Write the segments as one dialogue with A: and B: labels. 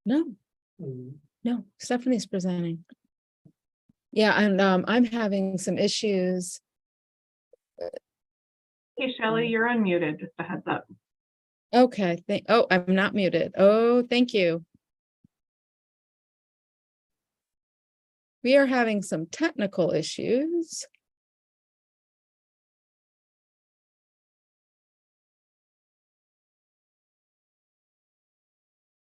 A: No, no, Stephanie's presenting. Yeah, and I'm having some issues.
B: Hey, Shelley, you're unmuted, just a heads up.
A: Okay, oh, I'm not muted. Oh, thank you. We are having some technical issues.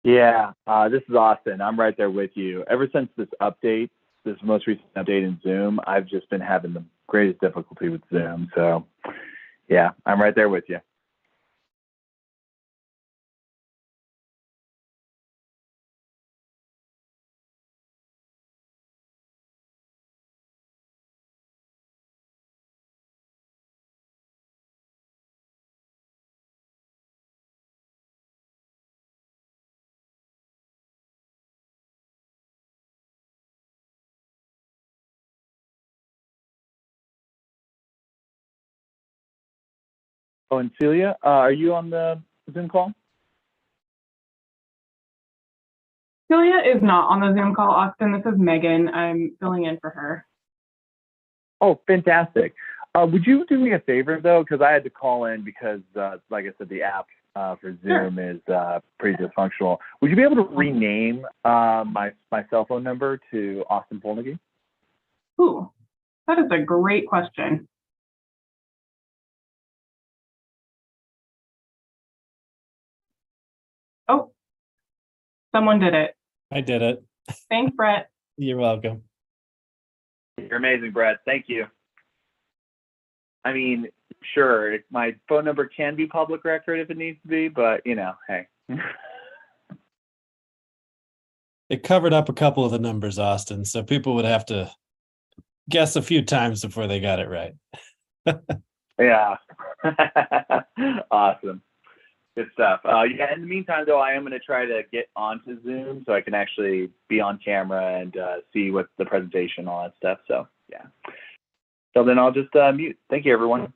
C: Yeah, this is Austin. I'm right there with you. Ever since this update, this most recent update in Zoom, I've just been having the greatest difficulty with Zoom. So, yeah, I'm right there with you. Oh, and Celia, are you on the Zoom call?
B: Celia is not on the Zoom call, Austin. This is Megan. I'm filling in for her.
C: Oh, fantastic. Would you do me a favor, though? Because I had to call in because, like I said, the app for Zoom is pretty dysfunctional. Would you be able to rename my cell phone number to Austin Polnicky?
B: Ooh, that is a great question. Oh, someone did it.
D: I did it.
B: Thanks, Brett.
D: You're welcome.
C: You're amazing, Brett. Thank you. I mean, sure, my phone number can be public record if it needs to be, but, you know, hey.
D: It covered up a couple of the numbers, Austin, so people would have to guess a few times before they got it right.
C: Yeah. Awesome. Good stuff. Yeah, in the meantime, though, I am going to try to get onto Zoom so I can actually be on camera and see what the presentation, all that stuff. So, yeah. So then I'll just mute. Thank you, everyone.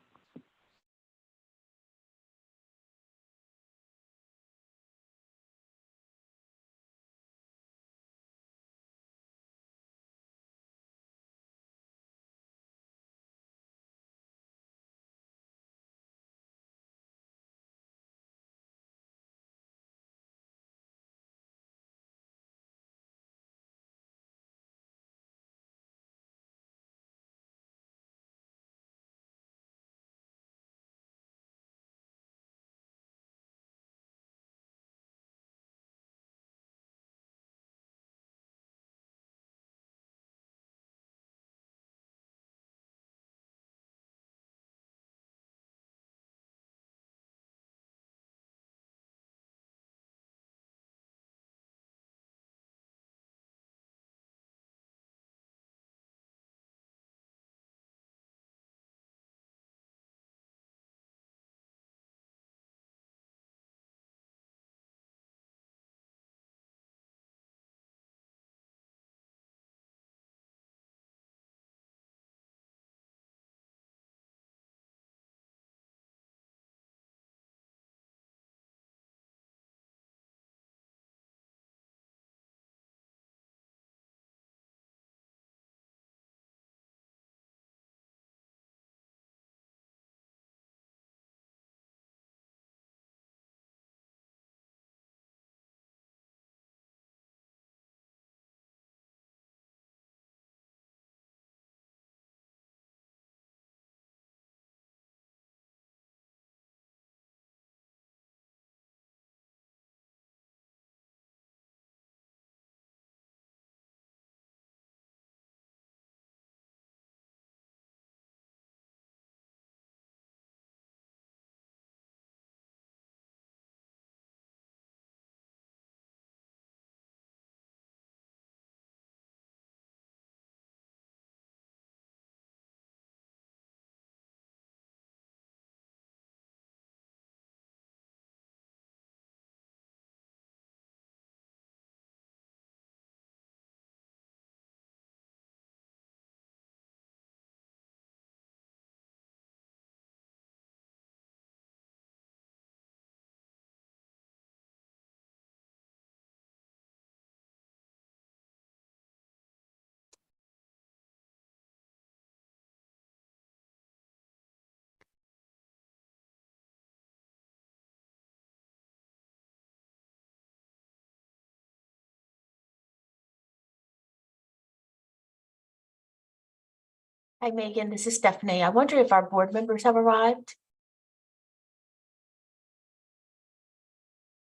E: Hi, Megan. This is Stephanie. I wonder if our board members have arrived.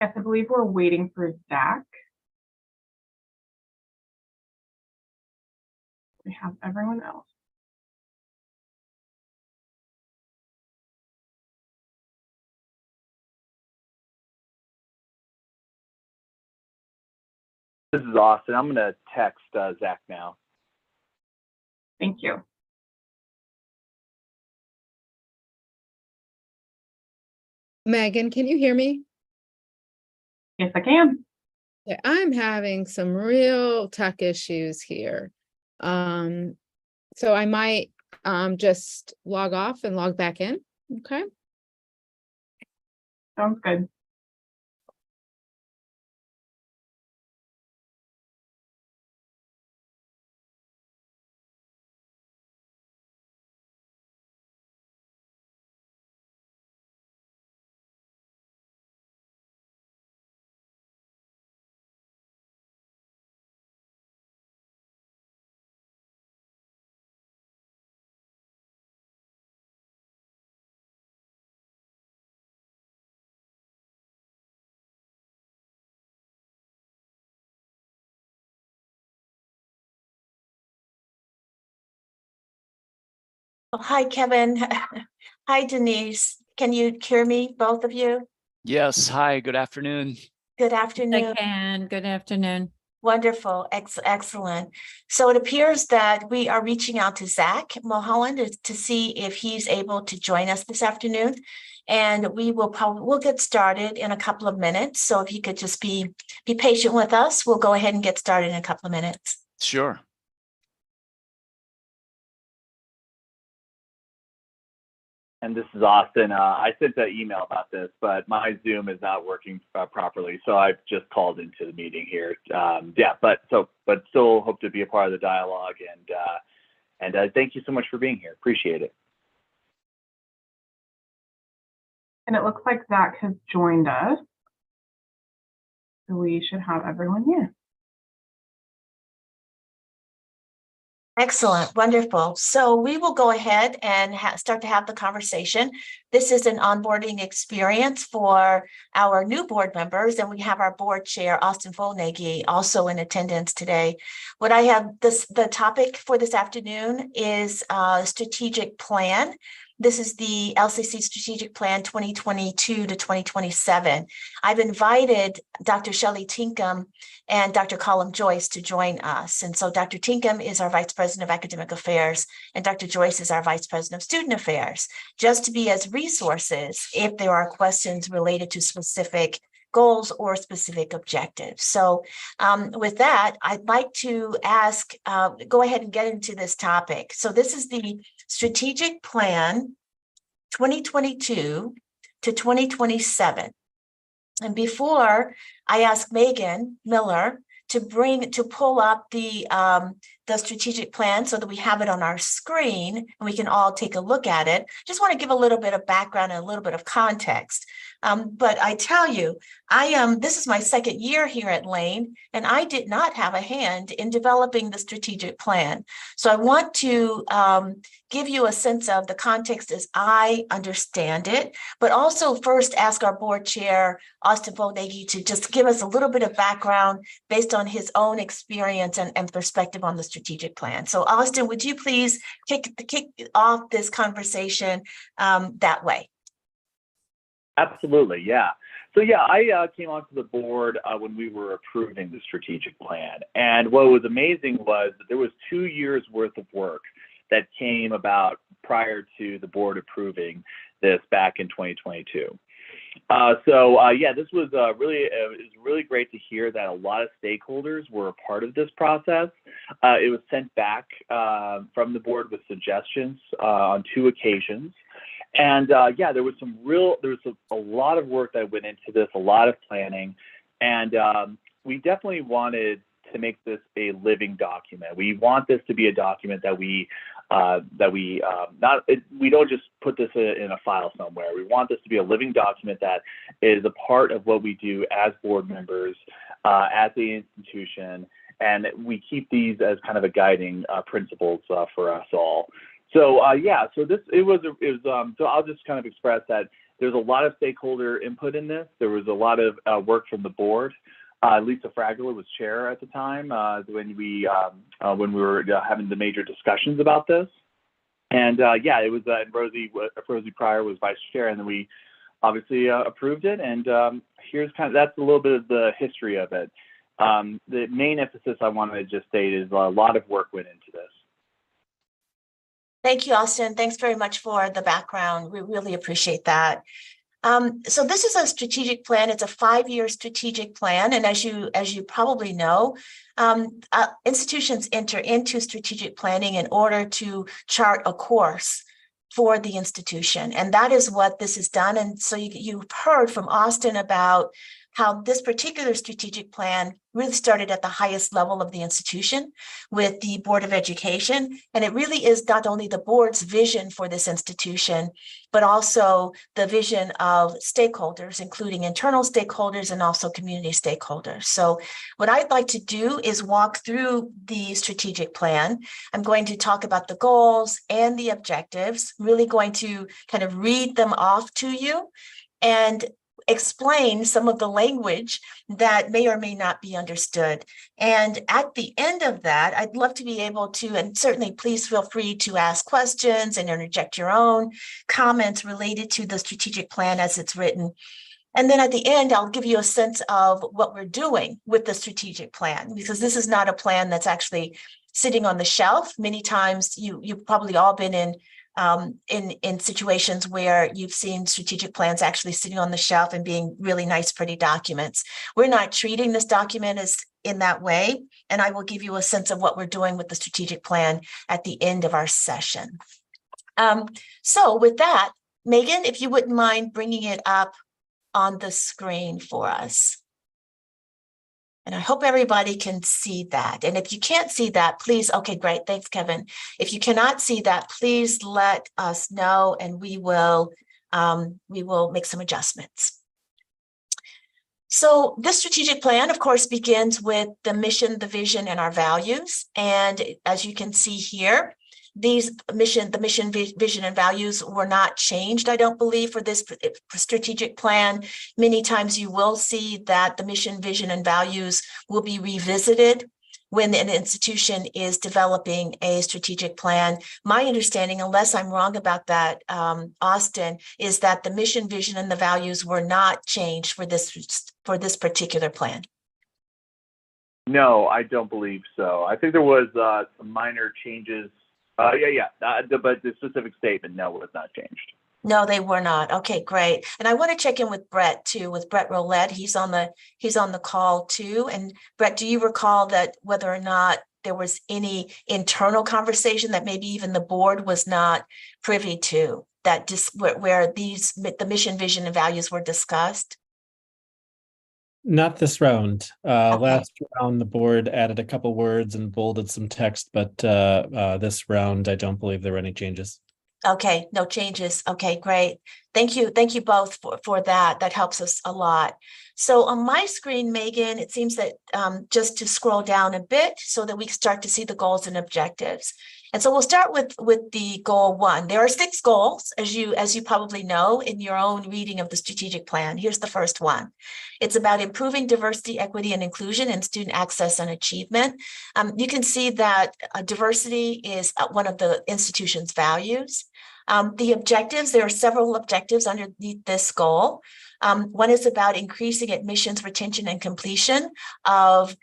B: Yes, I believe we're waiting for Zach. We have everyone else.
C: This is Austin. I'm going to text Zach now.
B: Thank you.
A: Megan, can you hear me?
B: Yes, I can.
A: Yeah, I'm having some real tech issues here. So I might just log off and log back in. Okay.
B: Sounds good.
E: Oh, hi, Kevin. Hi, Denise. Can you hear me, both of you?
F: Yes, hi, good afternoon.
E: Good
G: I
E: afternoon.
G: can. Good afternoon.
E: Wonderful. Excellent. So it appears that we are reaching out to Zach Mulholland to see if he's able to join us this afternoon. And we'll get started in a couple of minutes. So if you could just be patient with us, we'll go ahead and get started in a couple of minutes.
F: Sure.
C: And this is Austin. I sent an email about this, but my Zoom is not working properly, so I've just called into the meeting here. Yeah, but still hope to be a part of the dialogue, and thank you so much for being here. Appreciate it.
B: And it looks like Zach has joined us. So we should have everyone here.
E: Excellent, wonderful. So we will go ahead and start to have the conversation. This is an onboarding experience for our new board members, and we have our board chair, Austin Volnaghi, also in attendance today. What I have the topic for this afternoon is strategic plan. This is the LCC Strategic Plan 2022 to 2027. I've invited Dr. Shelley Tinkham and Dr. Colum Joyce to join us. And so Dr. Tinkham is our Vice President of Academic Affairs, and Dr. Joyce is our Vice President of Student Affairs, just to be as resources if there are questions related to specific goals or specific objectives. So with that, I'd like to ask, go ahead and get into this topic. So this is the Strategic Plan 2022 to 2027. And before I ask Megan Miller to pull up the strategic plan so that we have it on our screen and we can all take a look at it, just want to give a little bit of background and a little bit of context. But I tell you, this is my second year here at Lane, and I did not have a hand in developing the strategic plan. So I want to give you a sense of the context as I understand it, but also first ask our board chair, Austin Volnaghi, to just give us a little bit of background based on his own experience and perspective on the strategic plan. So Austin, would you please kick off this conversation that way?
C: Absolutely, yeah. So yeah, I came onto the board when we were approving the strategic plan. And what was amazing was that there was 2 years worth of work that came about prior to the board approving this back in 2022. Yeah, this was really great to hear that a lot of stakeholders were a part of this process. It was sent back from the board with suggestions on 2 occasions. And yeah, there was a lot of work that went into this, a lot of planning, and we definitely wanted to make this a living document. We want this to be a document that we don't just put this in a file somewhere. We want this to be a living document that is a part of what we do as board members at the institution, and we keep these as kind of a guiding principles for us all. So so I'll just kind of express that there's a lot of stakeholder input in this. There was a lot of work from the board. Lisa Fragler was chair at the time when we were having the major discussions about this. And it was Rosie Pryor was vice chair, and then we obviously approved it. And that's a little bit of the history of it. The main emphasis I wanted to just state is a lot of work went into this.
E: Thank you, Austin. Thanks very much for the background. We really appreciate that. So this is a strategic plan. It's a 5-year strategic plan. And as you probably know, institutions enter into strategic planning in order to chart a course for the institution. And that is what this is done. And so you've heard from Austin about how this particular strategic plan really started at the highest level of the institution with the Board of Education. And it really is not only the board's vision for this institution, but also the vision of stakeholders, including internal stakeholders and also community stakeholders. So what I'd like to do is walk through the strategic plan. I'm going to talk about the goals and the objectives, really going to kind of read them off to you and explain some of the language that may or may not be understood. And at the end of that, I'd love to be able to, and certainly please feel free to ask questions and interject your own comments related to the strategic plan as it's written. And then at the end, I'll give you a sense of what we're doing with the strategic plan, because this is not a plan that's actually sitting on the shelf. Many times you've probably all been in situations where you've seen strategic plans actually sitting on the shelf and being really nice, pretty documents. We're not treating this document as in that way, and I will give you a sense of what we're doing with the strategic plan at the end of our session. So with that, Megan, if you wouldn't mind bringing it up on the screen for us. And I hope everybody can see that. And if you can't see that, please, okay, great. Thanks, Kevin. If you cannot see that, please let us know and we will make some adjustments. So this strategic plan, of course, begins with the mission, the vision, and our values. And as you can see here, the mission, vision, and values were not changed, I don't believe, for this strategic plan. Many times you will see that the mission, vision, and values will be revisited when an institution is developing a strategic plan. My understanding, unless I'm wrong about that, Austin, is that the mission, vision, and the values were not changed for this particular plan.
C: No, I don't believe so. I think there was some minor changes. But the specific statement, no, was not changed.
E: No, they were not. Okay, great. And I want to check in with Brett too, with Brett Roulette. He's on the call too. And Brett, do you recall that whether or not there was any internal conversation that maybe even the board was not privy to, that where the mission, vision, and values were discussed?
D: Not this round.
E: Okay.
D: Last round, the board added a couple words and bolded some text, but this round, I don't believe there were any changes.
E: Okay, no changes. Okay, great. Thank you. Thank you both for that. That helps us a lot. So on my screen, Megan, it seems that just to scroll down a bit so that we start to see the goals and objectives. And so we'll start with the goal 1. There are 6 goals, as you probably know in your own reading of the strategic plan. Here's the first one. It's about improving diversity, equity, and inclusion in student access and achievement. You can see that diversity is one of the institution's values. The objectives, there are several objectives underneath this goal. One is about increasing admissions, retention, and completion of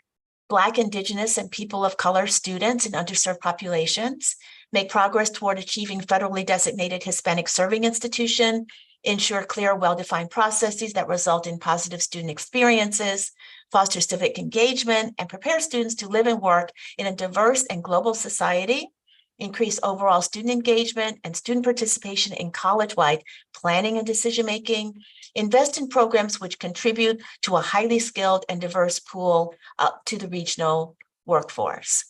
E: Black, Indigenous, and people of color students in underserved populations, make progress toward achieving federally designated Hispanic serving institution, ensure clear, well-defined processes that result in positive student experiences, foster civic engagement, and prepare students to live and work in a diverse and global society, increase overall student engagement and student participation in college-wide planning and decision-making, invest in programs which contribute to a highly skilled and diverse pool to the regional workforce.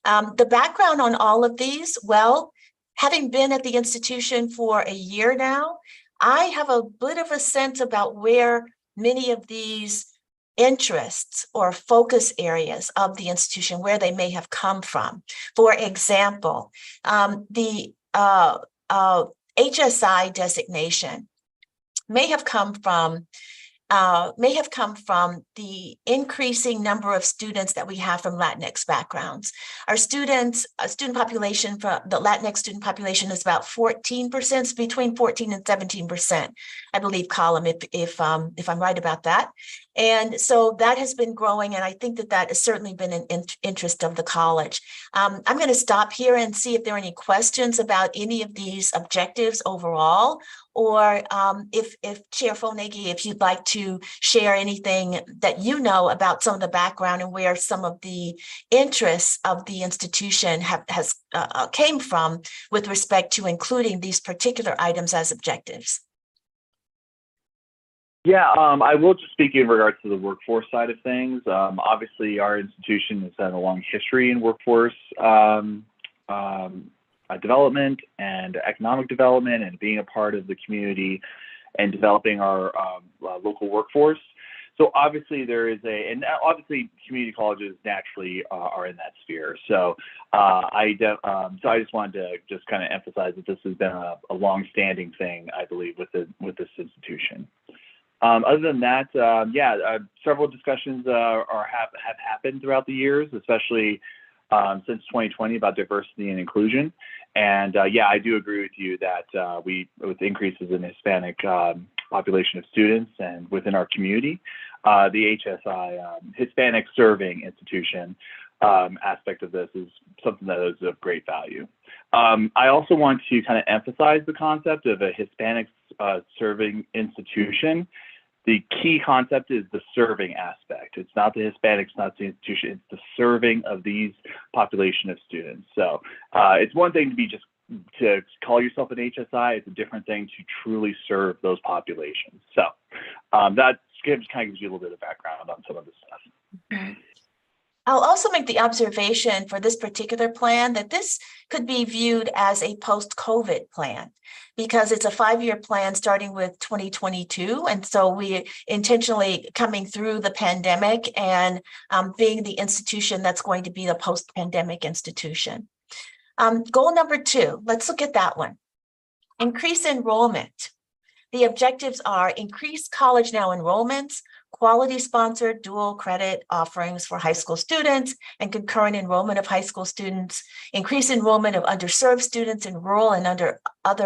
E: The background on all of these, well, having been at the institution for a year now, I have a bit of a sense about where many of these interests or focus areas of the institution, where they may have come from. For example, the HSI designation may have come from the increasing number of students that we have from Latinx backgrounds. Our student population for the Latinx student population is about 14%, between 14 and 17%, I believe, Colin, if I'm right about that. And so that has been growing, and I think that has certainly been an interest of the college. I'm going to stop here and see if there are any questions about any of these objectives overall, or if Chair Fonagy, if you'd like to share anything that you know about some of the background and where some of the interests of the institution came from with respect to including these particular items as objectives.
C: Yeah, I will just speak in regards to the workforce side of things. Obviously, our institution has had a long history in workforce development and economic development, and being a part of the community and developing our local workforce. So obviously and obviously community colleges naturally are in that sphere. So I just wanted to just kind of emphasize that this has been a long-standing thing, I believe, with this institution. Other than that, several discussions have happened throughout the years, especially since 2020, about diversity and inclusion. And I do agree with you that with increases in Hispanic population of students and within our community, the HSI Hispanic Serving Institution aspect of this is something that is of great value. I also want to kind of emphasize the concept of a Hispanic Serving Institution. The key concept is the serving aspect. It's not the Hispanics, not the institution, it's the serving of these population of students. So it's one thing to call yourself an HSI, it's a different thing to truly serve those populations. So that kind of gives you a little bit of background on some of this stuff.
E: I'll also make the observation for this particular plan that this could be viewed as a post-COVID plan, because it's a 5-year plan starting with 2022. And so we intentionally coming through the pandemic and being the institution that's going to be the post-pandemic institution. Goal number 2, let's look at that one. Increase enrollment. The objectives are increase College Now enrollments, quality sponsored dual credit offerings for high school students and concurrent enrollment of high school students, increase enrollment of underserved students in rural and other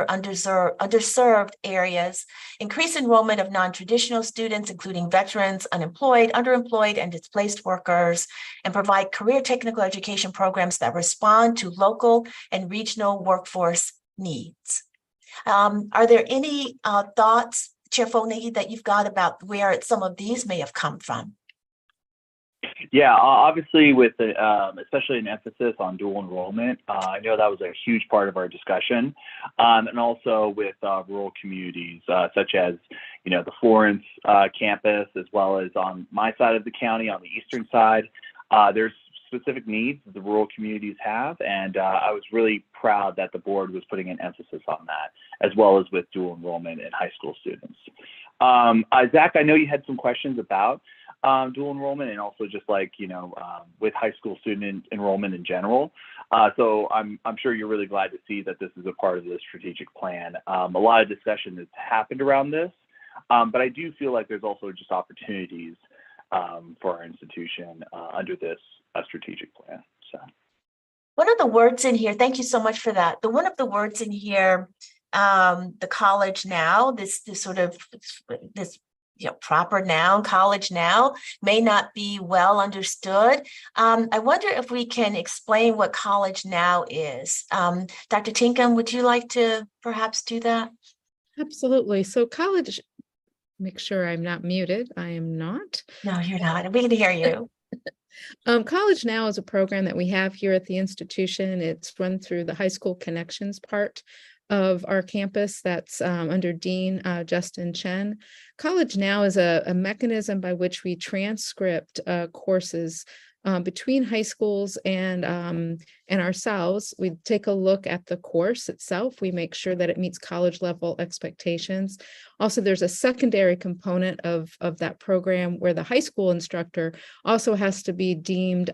E: underserved areas, increase enrollment of non-traditional students, including veterans, unemployed, underemployed, and displaced workers, and provide career technical education programs that respond to local and regional workforce needs. Are there any thoughts, Chair Fonagy, that you've got about where some of these may have come from?
C: Yeah, obviously with especially an emphasis on dual enrollment, I know that was a huge part of our discussion, and also with rural communities such as, the Florence campus, as well as on my side of the county, on the eastern side. There's specific needs that the rural communities have, and I was really proud that the board was putting an emphasis on that, as well as with dual enrollment in high school students. Zach, I know you had some questions about dual enrollment, and also just with high school student enrollment in general. So I'm sure you're really glad to see that this is a part of the strategic plan. A lot of discussion has happened around this, but I do feel like there's also just opportunities for our institution under this strategic plan. So
E: one of the words in here, thank you so much for that. One of the words in here, the College Now, this proper noun, College Now, may not be well understood. I wonder if we can explain what College Now is. Dr. Tinkham, would you like to perhaps do that?
A: Absolutely. So college, make sure I'm not muted. I am not.
E: No, you're not. We can hear you.
A: College Now is a program that we have here at the institution. It's run through the High School Connections part of our campus that's under Dean Justin Chen. College Now is a mechanism by which we transcript courses between high schools and ourselves. We take a look at the course itself. We make sure that it meets college level expectations. Also, there's a secondary component of that program where the high school instructor also has to be deemed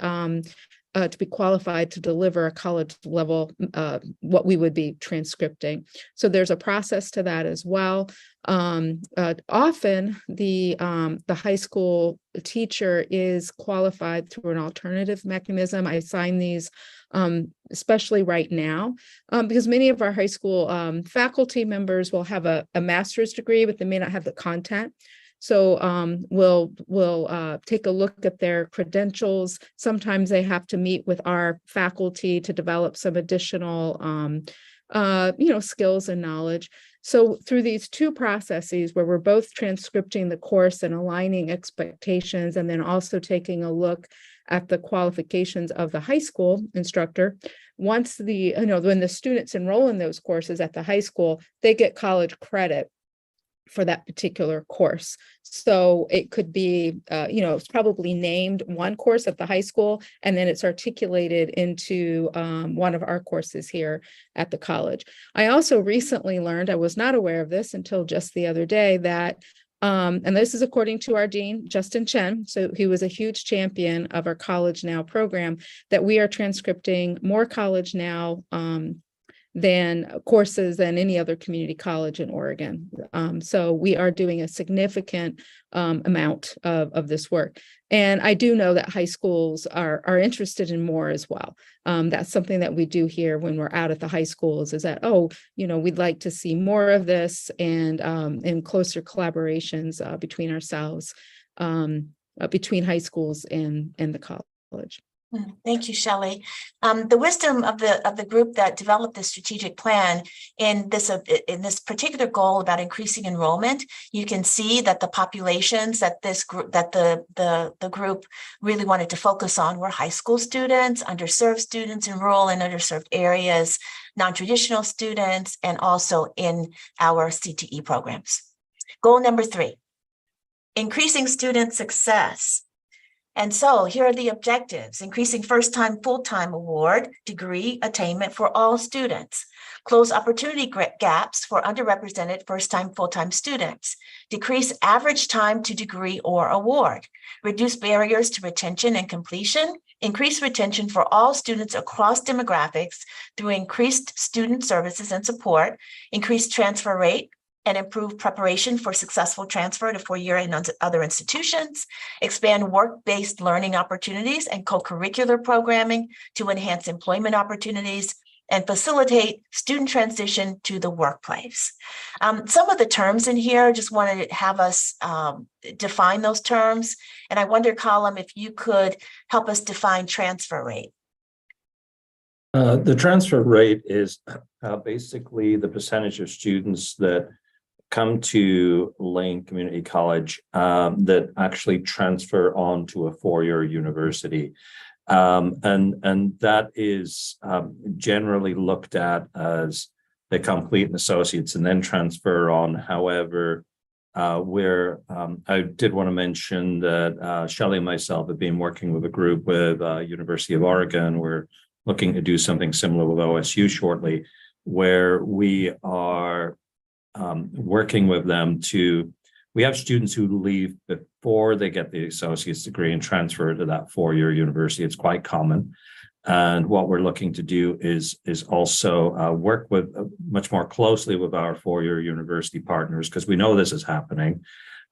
A: to be qualified to deliver a college level, what we would be transcripting. So there's a process to that as well. Often the high school teacher is qualified through an alternative mechanism. I assign these especially right now, because many of our high school faculty members will have a master's degree, but they may not have the content. So we'll take a look at their credentials. Sometimes they have to meet with our faculty to develop some additional skills and knowledge. So through these two processes where we're both transcripting the course and aligning expectations, and then also taking a look at the qualifications of the high school instructor, once when the students enroll in those courses at the high school, they get college credit for that particular course. So it could be, it's probably named one course at the high school, and then it's articulated into one of our courses here at the college. I also recently learned, I was not aware of this until just the other day, that, and this is according to our dean, Justin Chen, so he was a huge champion of our College Now program, that we are transcripting more College Now than courses than any other community college in Oregon. So we are doing a significant amount of this work. And I do know that high schools are interested in more as well. That's something that we do here when we're out at the high schools, is that, we'd like to see more of this, and closer collaborations between ourselves, between high schools and the college.
E: Thank you, Shelley. The wisdom of the group that developed this strategic plan in this particular goal about increasing enrollment, you can see that the populations that the group really wanted to focus on were high school students, underserved students enroll in underserved areas, non-traditional students, and also in our CTE programs. Goal number 3, increasing student success. And so here are the objectives: increasing first-time full-time award degree attainment for all students, close opportunity gaps for underrepresented first-time full-time students, decrease average time to degree or award, reduce barriers to retention and completion, increase retention for all students across demographics through increased student services and support, increase transfer rate, and improve preparation for successful transfer to four-year and other institutions, expand work-based learning opportunities and co-curricular programming to enhance employment opportunities, and facilitate student transition to the workplace. Some of the terms in here, just wanted to have us define those terms. And I wonder, Colum, if you could help us define transfer rate.
G: The transfer rate is basically the percentage of students that come to Lane Community College that actually transfer on to a four-year university. And that is generally looked at as they complete an associate's and then transfer on. However, I did want to mention that Shelley and myself have been working with a group with University of Oregon. We're looking to do something similar with OSU shortly, where we are working with them we have students who leave before they get the associate's degree and transfer to that four-year university. It's quite common. And what we're looking to do is also work with much more closely with our four-year university partners, because we know this is happening,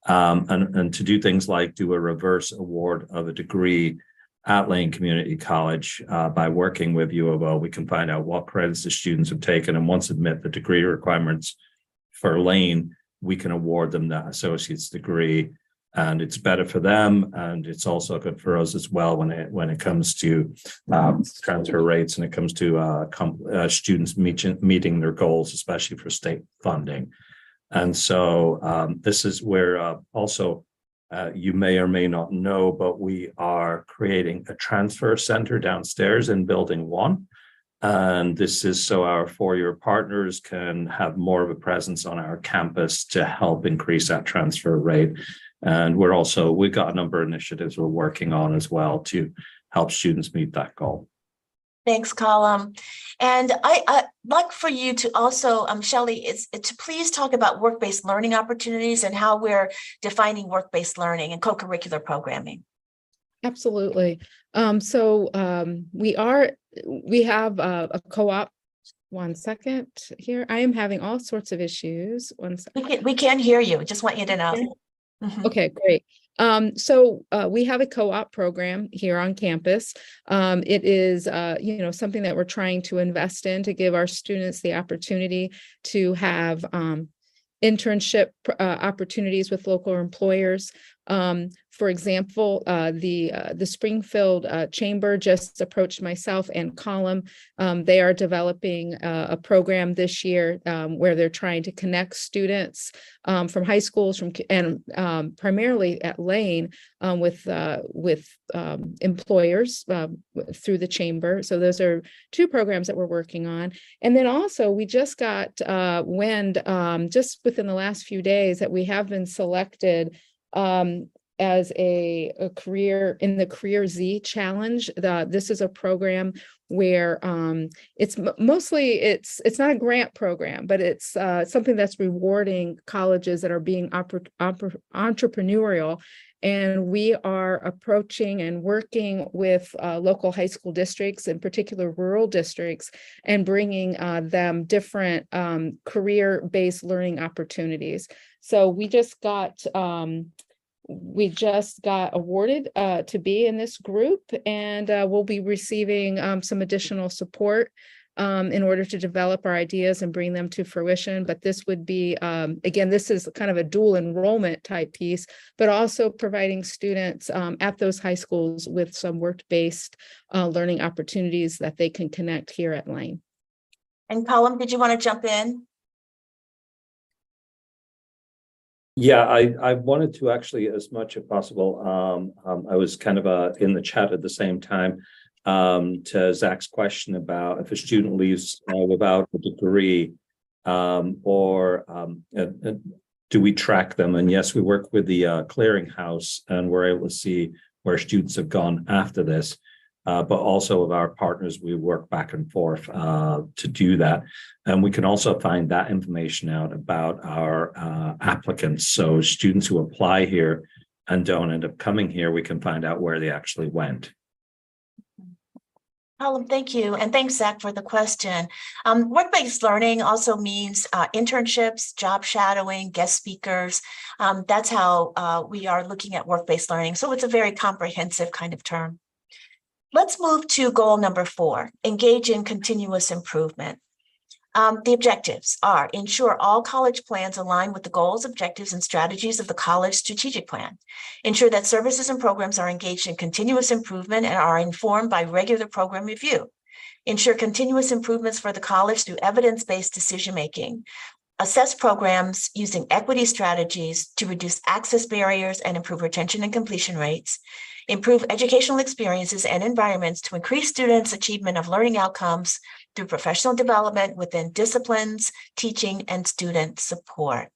G: and to do things like do a reverse award of a degree at Lane Community College. By working with U of O, we can find out what credits the students have taken, and once admit the degree requirements for Lane, we can award them that associate's degree, and it's better for them, and it's also good for us as well when it comes to transfer rates, and it comes to students meeting their goals, especially for state funding. And so this is where also you may or may not know, but we are creating a transfer center downstairs in Building 1. And this is so our four-year partners can have more of a presence on our campus to help increase that transfer rate. And we've got a number of initiatives we're working on as well to help students meet that goal.
E: Thanks, Colum. And I'd like for you to also, Shelley, to please talk about work-based learning opportunities and how we're defining work-based learning and co-curricular programming.
A: Absolutely. We have a co-op. One second here. I am having all sorts of issues. One second.
E: We can hear you. Just want you to know. Mhm.
A: Okay, great. We have a co-op program here on campus. It is, something that we're trying to invest in to give our students the opportunity to have internship opportunities with local employers. For example, the Springfield Chamber just approached myself and Column. They are developing a program this year where they're trying to connect students from high schools and primarily at Lane with employers through the chamber. So those are two programs that we're working on. And then also we just got wind just within the last few days that we have been selected as a career in the Career Z Challenge. This is a program where it's mostly it's not a grant program, but it's something that's rewarding colleges that are being entrepreneurial. And we are approaching and working with local high school districts, in particular rural districts, and bringing them different career-based learning opportunities. So we just got awarded to be in this group, and we'll be receiving some additional support in order to develop our ideas and bring them to fruition. But this would be, again, this is kind of a dual enrollment type piece, but also providing students at those high schools with some work-based learning opportunities that they can connect here at Lane.
E: And Colum, did you want to jump in?
G: Yeah, I wanted to actually, as much as possible, I was kind of in the chat at the same time to Zach's question about if a student leaves without a degree, or do we track them? And yes, we work with the clearinghouse, and we're able to see where students have gone after this. But also with our partners, we work back and forth to do that. And we can also find that information out about our applicants. So students who apply here and don't end up coming here, we can find out where they actually went.
E: Colum, thank you. And thanks, Zach, for the question. Work-based learning also means internships, job shadowing, guest speakers. That's how we are looking at work-based learning. So it's a very comprehensive kind of term. Let's move to goal number 4, engage in continuous improvement. The objectives are ensure all college plans align with the goals, objectives, and strategies of the college strategic plan. Ensure that services and programs are engaged in continuous improvement and are informed by regular program review. Ensure continuous improvements for the college through evidence-based decision-making. Assess programs using equity strategies to reduce access barriers and improve retention and completion rates. Improve educational experiences and environments to increase students' achievement of learning outcomes through professional development within disciplines, teaching, and student support.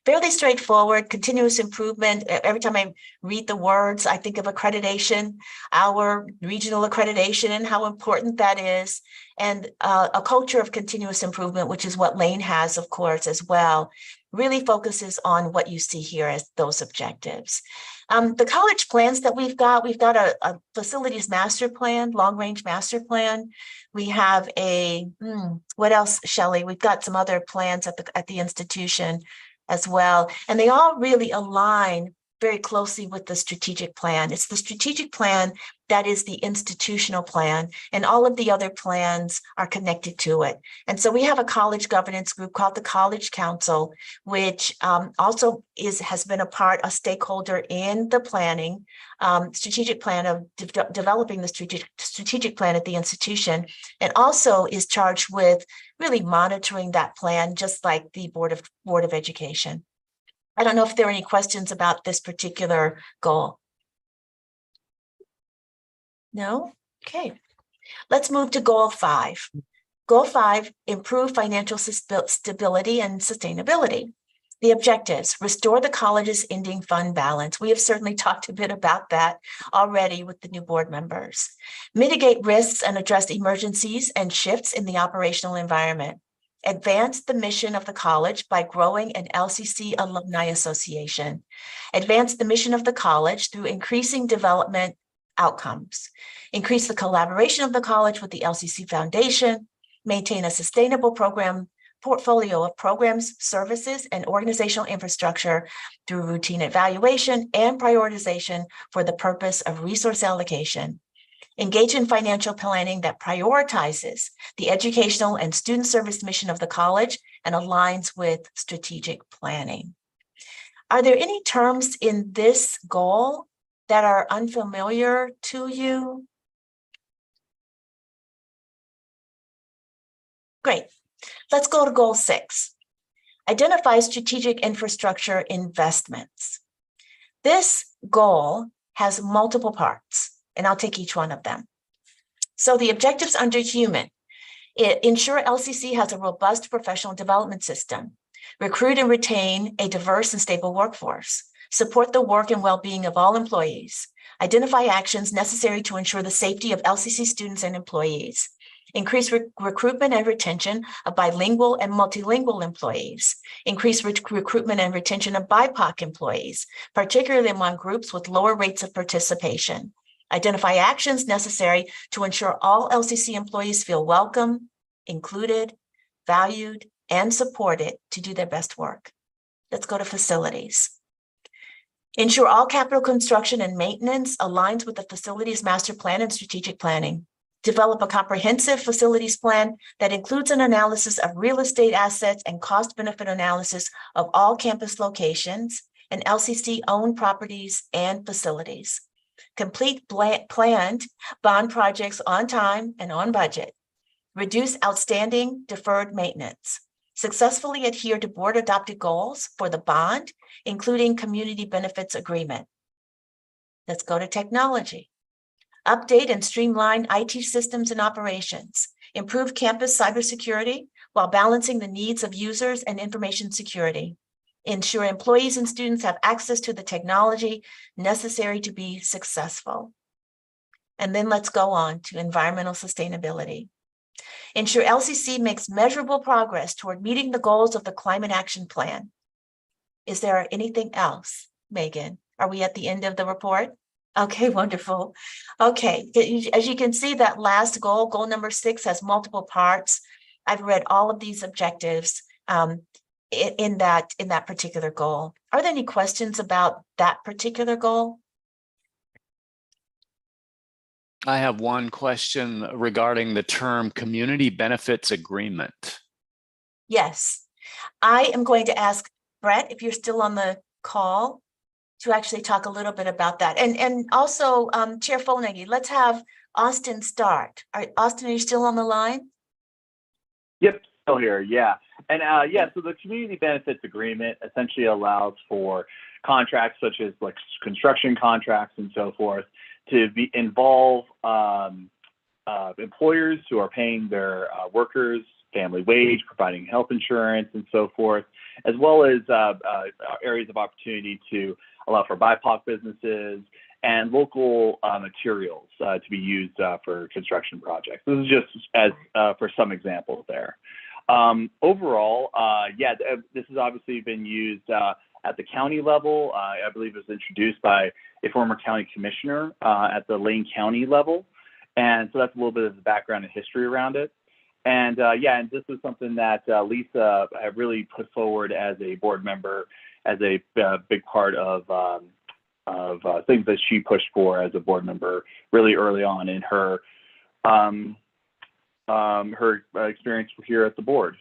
E: Fairly straightforward, continuous improvement. Every time I read the words, I think of accreditation, our regional accreditation, and how important that is. And a culture of continuous improvement, which is what Lane has, of course, as well, really focuses on what you see here as those objectives. The college plans that we've got a facilities master plan, long-range master plan. We have what else, Shelley? We've got some other plans at the institution as well. And they all really align very closely with the strategic plan. It's the strategic plan that is the institutional plan, and all of the other plans are connected to it. And so we have a college governance group called the College Council, which also has been a stakeholder in the planning, strategic plan of developing the strategic plan at the institution, and also is charged with really monitoring that plan, just like the Board of Education. I don't know if there are any questions about this particular goal. No? Okay. Let's move to goal 5. Goal 5, improve financial stability and sustainability. The objectives, restore the college's ending fund balance. We have certainly talked a bit about that already with the new board members. Mitigate risks and address emergencies and shifts in the operational environment. Advance the mission of the college by growing an LCC alumni association. Advance the mission of the college through increasing development outcomes, increase the collaboration of the college with the LCC Foundation, maintain a sustainable portfolio of programs, services, and organizational infrastructure through routine evaluation and prioritization for the purpose of resource allocation. Engage in financial planning that prioritizes the educational and student service mission of the college and aligns with strategic planning. Are there any terms in this goal that are unfamiliar to you? Great. Let's go to goal 6. Identify strategic infrastructure investments. This goal has multiple parts, and I'll take each one of them. So the objectives under human, ensure LCC has a robust professional development system, recruit and retain a diverse and stable workforce, support the work and well-being of all employees, identify actions necessary to ensure the safety of LCC students and employees, increase recruitment and retention of bilingual and multilingual employees, increase recruitment and retention of BIPOC employees, particularly among groups with lower rates of participation, identify actions necessary to ensure all LCC employees feel welcome, included, valued, and supported to do their best work. Let's go to facilities. Ensure all capital construction and maintenance aligns with the facilities master plan and strategic planning. Develop a comprehensive facilities plan that includes an analysis of real estate assets and cost-benefit analysis of all campus locations and LCC-owned properties and facilities. Complete planned bond projects on time and on budget. Reduce outstanding deferred maintenance. Successfully adhere to board-adopted goals for the bond, including community benefits agreement. Let's go to technology. Update and streamline IT systems and operations. Improve campus cybersecurity while balancing the needs of users and information security. Ensure employees and students have access to the technology necessary to be successful. And then let's go on to environmental sustainability. Ensure LCC makes measurable progress toward meeting the goals of the Climate Action Plan. Is there anything else, Megan? Are we at the end of the report? Okay, wonderful. Okay, as you can see, that last goal, goal number 6, has multiple parts. I've read all of these objectives in that particular goal. Are there any questions about that particular goal?
F: I have one question regarding the term community benefits agreement.
E: Yes, I am going to ask Brett, if you're still on the call, to actually talk a little bit about that. And also, Chair Foelnaghi, let's have Austin start. Austin, are you still on the line?
C: Yep, still here, yeah. And so the community benefits agreement essentially allows for contracts such as like construction contracts and so forth to involve employers who are paying their workers family wage, providing health insurance and so forth, as well as areas of opportunity to allow for BIPOC businesses and local materials to be used for construction projects. This is just as for some examples there. Overall, this has obviously been used at the county level. I believe it was introduced by a former county commissioner at the Lane County level. And so that's a little bit of the background and history around it. And and this is something that Lisa really put forward as a board member, as a big part of things that she pushed for as a board member really early on in her experience here at the board.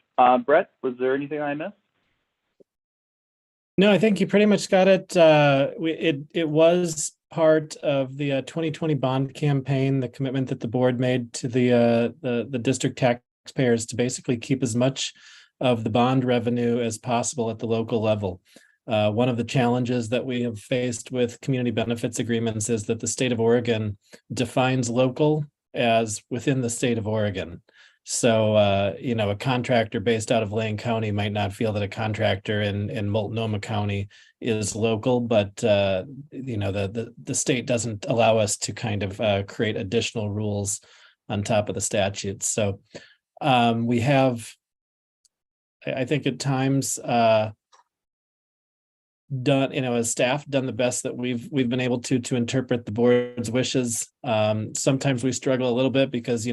C: Brett, was there anything I missed?
D: No, I think you pretty much got it. It was part of the 2020 bond campaign, the commitment that the board made to the district taxpayers to basically keep as much of the bond revenue as possible at the local level. One of the challenges that we have faced with community benefits agreements is that the state of Oregon defines local as within the state of Oregon. So, a contractor based out of Lane County might not feel that a contractor in Multnomah County is local, but, the state doesn't allow us to kind of create additional rules on top of the statutes. So we have, I think at times, done, as staff, done the best that we've been able to interpret the board's wishes. Sometimes we struggle a little bit because,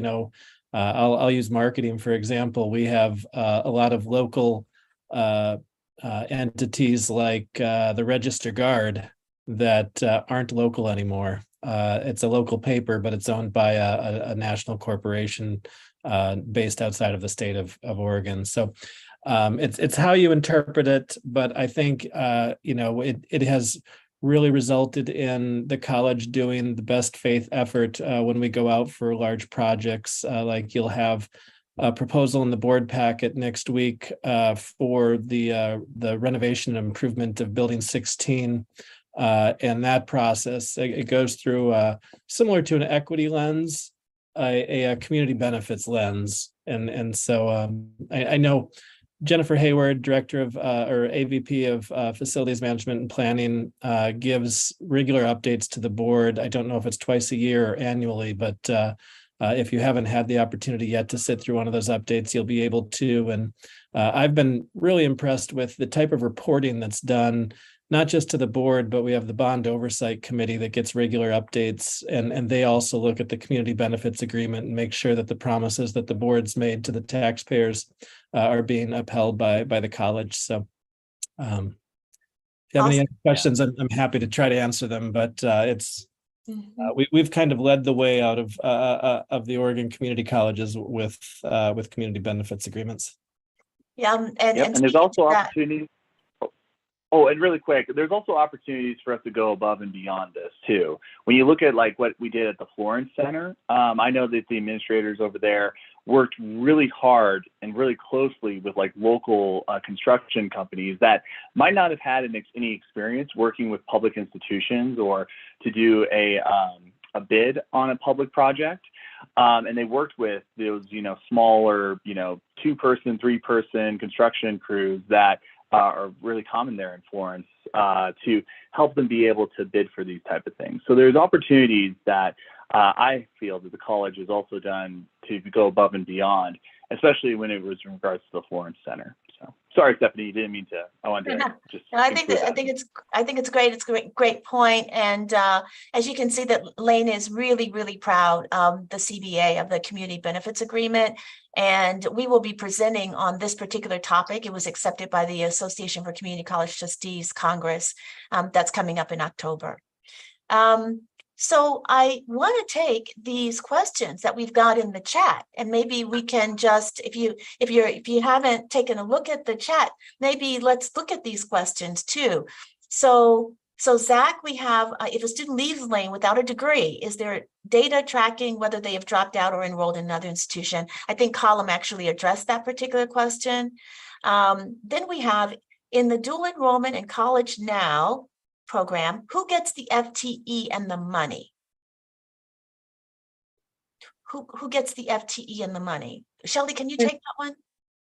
D: I'll use marketing, for example. We have a lot of local entities like the Register Guard that aren't local anymore. It's a local paper, but it's owned by a national corporation based outside of the state of Oregon. So it's how you interpret it, but I think it has really resulted in the college doing the best faith effort when we go out for large projects. Like you'll have a proposal in the board packet next week for the renovation and improvement of Building 16. And that process, it goes through similar to an equity lens, a community benefits lens. And so I know Jennifer Hayward, Director of or AVP of Facilities Management and Planning, gives regular updates to the board. I don't know if it's twice a year or annually, but if you haven't had the opportunity yet to sit through one of those updates, you'll be able to. And I've been really impressed with the type of reporting that's done, not just to the board, but we have the Bond Oversight Committee that gets regular updates, and they also look at the community benefits agreement and make sure that the promises that the board's made to the taxpayers are being upheld by the college. So if you have any other questions, I'm happy to try to answer them, but we've kind of led the way out of the Oregon community colleges with community benefits agreements.
E: Yeah,
C: and there's also opportunities. Oh, and really quick, there's also opportunities for us to go above and beyond this too. When you look at like what we did at the Florence Center, I know that the administrators over there worked really hard and really closely with like local construction companies that might not have had any experience working with public institutions or to do a bid on a public project. And they worked with those, smaller, 2-person, 3-person construction crews that are really common there in Florence to help them be able to bid for these type of things. So there's opportunities that I feel that the college has also done to go above and beyond, especially when it was in regards to the Florence Center. So sorry, Stephanie, you didn't mean to. I wanted to just.
E: No, I think it's great. It's a great point. And as you can see, that Lane is really, really proud of the CBA, of the Community Benefits Agreement. And we will be presenting on this particular topic. It was accepted by the Association for Community College Trustees Congress. That's coming up in October. So I want to take these questions that we've got in the chat, and maybe we can just, if you haven't taken a look at the chat, maybe let's look at these questions too. So Zach, we have, if a student leaves Lane without a degree, is there data tracking whether they have dropped out or enrolled in another institution? I think Colum actually addressed that particular question. Then we have, in the dual enrollment and College Now program, who gets the FTE and the money? Who gets the FTE and the money? Shelley, can you take that one?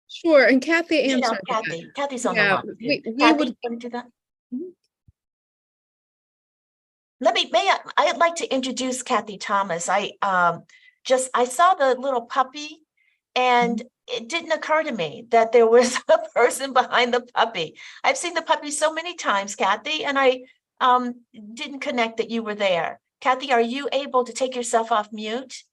A: Sure, and Kathy answered that.
E: Kathy's on
A: Yeah,
E: the line.
A: we
E: Kathy,
A: would.
E: you want to do that?
A: Mhm.
E: I'd like to introduce Kathy Thomas. I saw the little puppy, and it didn't occur to me that there was a person behind the puppy. I've seen the puppy so many times, Kathy, and I didn't connect that you were there. Kathy, are you able to take yourself off mute?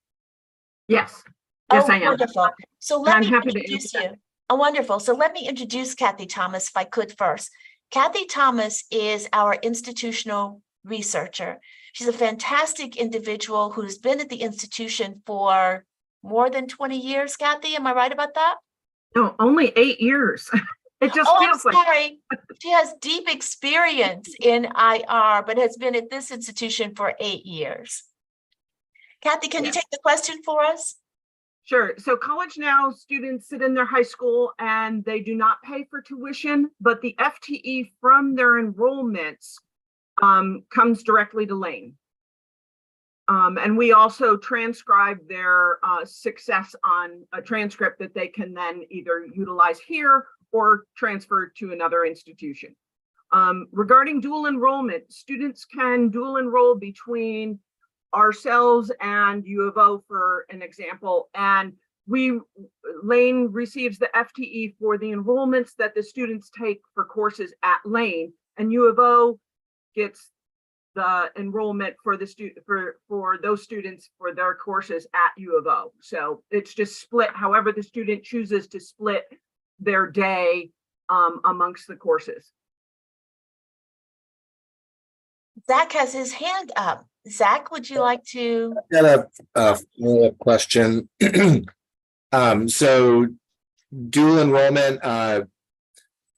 H: Yes. Yes, I am.
E: Wonderful. So let me
H: happy to
E: introduce you. Oh, wonderful. So let me introduce Kathy Thomas, if I could first. Kathy Thomas is our institutional researcher. She's a fantastic individual who's been at the institution for more than 20 years, Kathy. Am I right about that?
H: No, only 8 years. It just feels
E: I'm sorry. She has deep experience in IR, but has been at this institution for 8 years. Kathy, can you take the question for us?
H: Sure. So College Now students sit in their high school and they do not pay for tuition, but the FTE from their enrollments comes directly to Lane. And we also transcribe their success on a transcript that they can then either utilize here or transfer to another institution. Regarding dual enrollment, students can dual enroll between ourselves and U of O, for an example, and Lane receives the FTE for the enrollments that the students take for courses at Lane, and U of O gets the enrollment for the for those students for their courses at U of O. So it's just split however the student chooses to split their day amongst the courses.
E: Zach has his hand up. Zach, would you like to?
I: Got a follow-up question. So dual enrollment,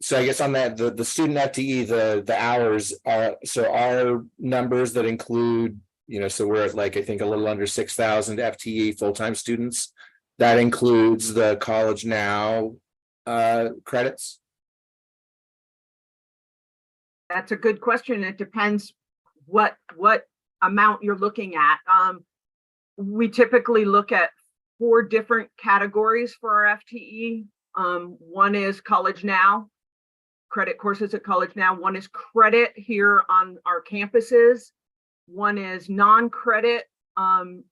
I: so I guess on that, the student FTE, the hours are, so our numbers that include, so we're at like, I think a little under 6,000 FTE full-time students. That includes the College Now credits?
H: That's a good question. It depends what amount you're looking at. We typically look at 4 different categories for our FTE. One is College Now, credit courses at College Now. One is credit here on our campuses. One is non-credit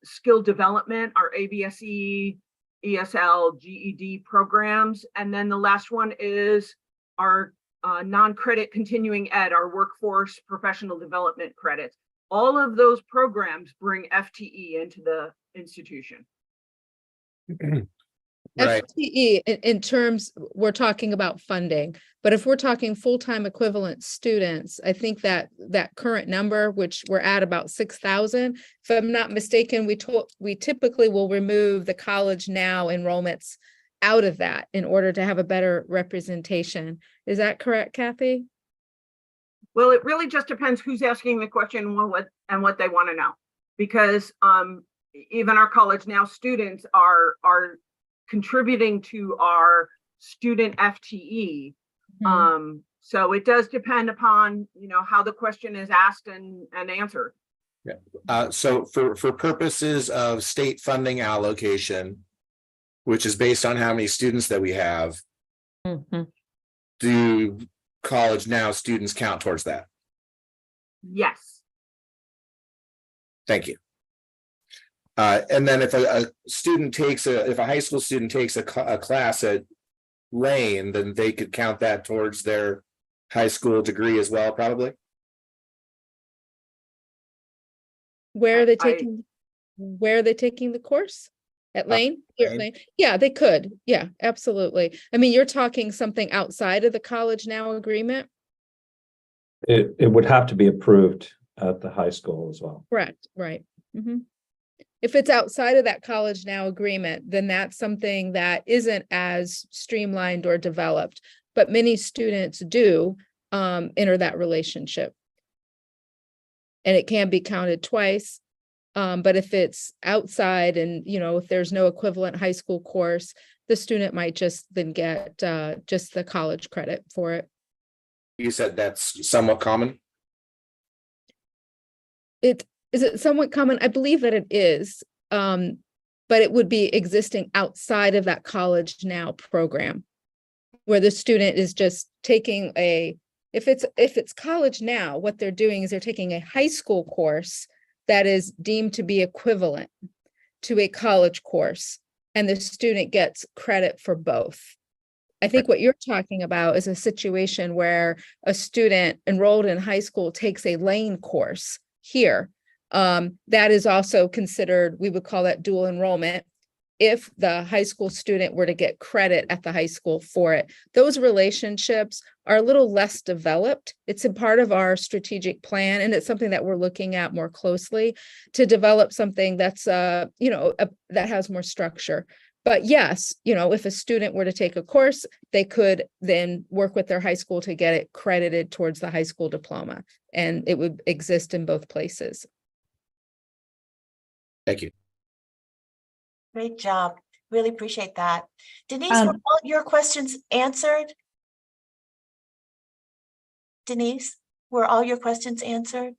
H: skill development, our ABSE, ESL, GED programs. And then the last one is our non-credit continuing ed, our workforce professional development credits. All of those programs bring FTE into the institution.
I: Right.
A: FTE in terms, we're talking about funding, but if we're talking full-time equivalent students, I think that current number, which we're at about 6,000, if I'm not mistaken, we typically will remove the College Now enrollments out of that in order to have a better representation. Is that correct, Kathy?
H: Well, it really just depends who's asking the question and what they want to know, because even our College Now students are contributing to our student FTE. So it does depend upon, how the question is asked and answered.
I: Yeah. So for purposes of state funding allocation, which is based on how many students that we have, do College Now students count towards that?
H: Yes.
I: Thank you. And then if a student takes if a high school student takes a class at Lane, then they could count that towards their high school degree as well, probably.
A: Where are they taking the course? At Lane? Here at Lane? Yeah, they could. Yeah, absolutely. I mean, you're talking something outside of the College Now agreement?
G: It would have to be approved at the high school as well.
A: Correct, right. If it's outside of that College Now agreement, then that's something that isn't as streamlined or developed, but many students do enter that relationship. And it can be counted twice. But if it's outside and, if there's no equivalent high school course, the student might just then get just the college credit for it.
I: You said that's somewhat common?
A: Is it somewhat common? I believe that it is, but it would be existing outside of that College Now program, where the student is just taking if it's College Now, what they're doing is they're taking a high school course that is deemed to be equivalent to a college course, and the student gets credit for both. I think what you're talking about is a situation where a student enrolled in high school takes a Lane course here. That is also considered, we would call that dual enrollment, if the high school student were to get credit at the high school for it. Those relationships are a little less developed. It's a part of our strategic plan, and it's something that we're looking at more closely to develop something that's, that has more structure. But yes, if a student were to take a course, they could then work with their high school to get it credited towards the high school diploma, and it would exist in both places.
I: Thank you.
E: Great job. Really appreciate that. Denise, were all your questions answered? Denise, were all your questions answered?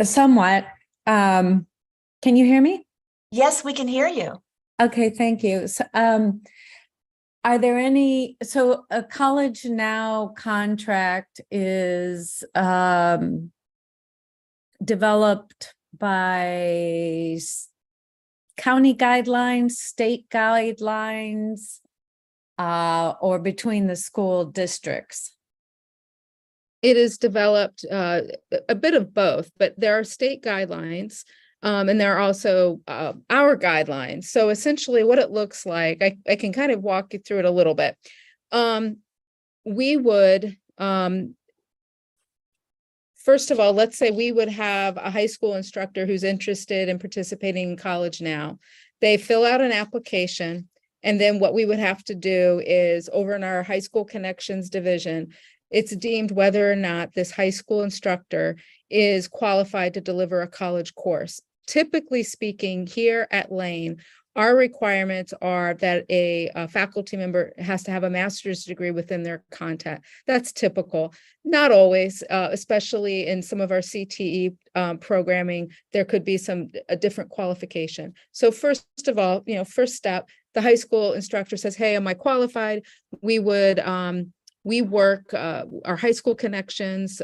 J: Somewhat. Can you hear me?
E: Yes, we can hear you.
J: Okay, thank you. So, are there any, so a College Now contract is developed by county guidelines, state guidelines, or between the school districts?
A: it is developed a bit of both, but there are state guidelines. And there are also our guidelines. So essentially what it looks like, I can kind of walk you through it a little bit. We would, first of all, let's say we would have a high school instructor who's interested in participating in College Now. They fill out an application, and then what we would have to do is, over in our high school connections division, it's deemed whether or not this high school instructor is qualified to deliver a college course. Typically speaking, here at Lane, our requirements are that a faculty member has to have a master's degree within their content. That's typical. Not always, especially in some of our CTE programming, there could be a different qualification. So first of all, first step, the high school instructor says, hey, am I qualified? We would, we work, our high school connections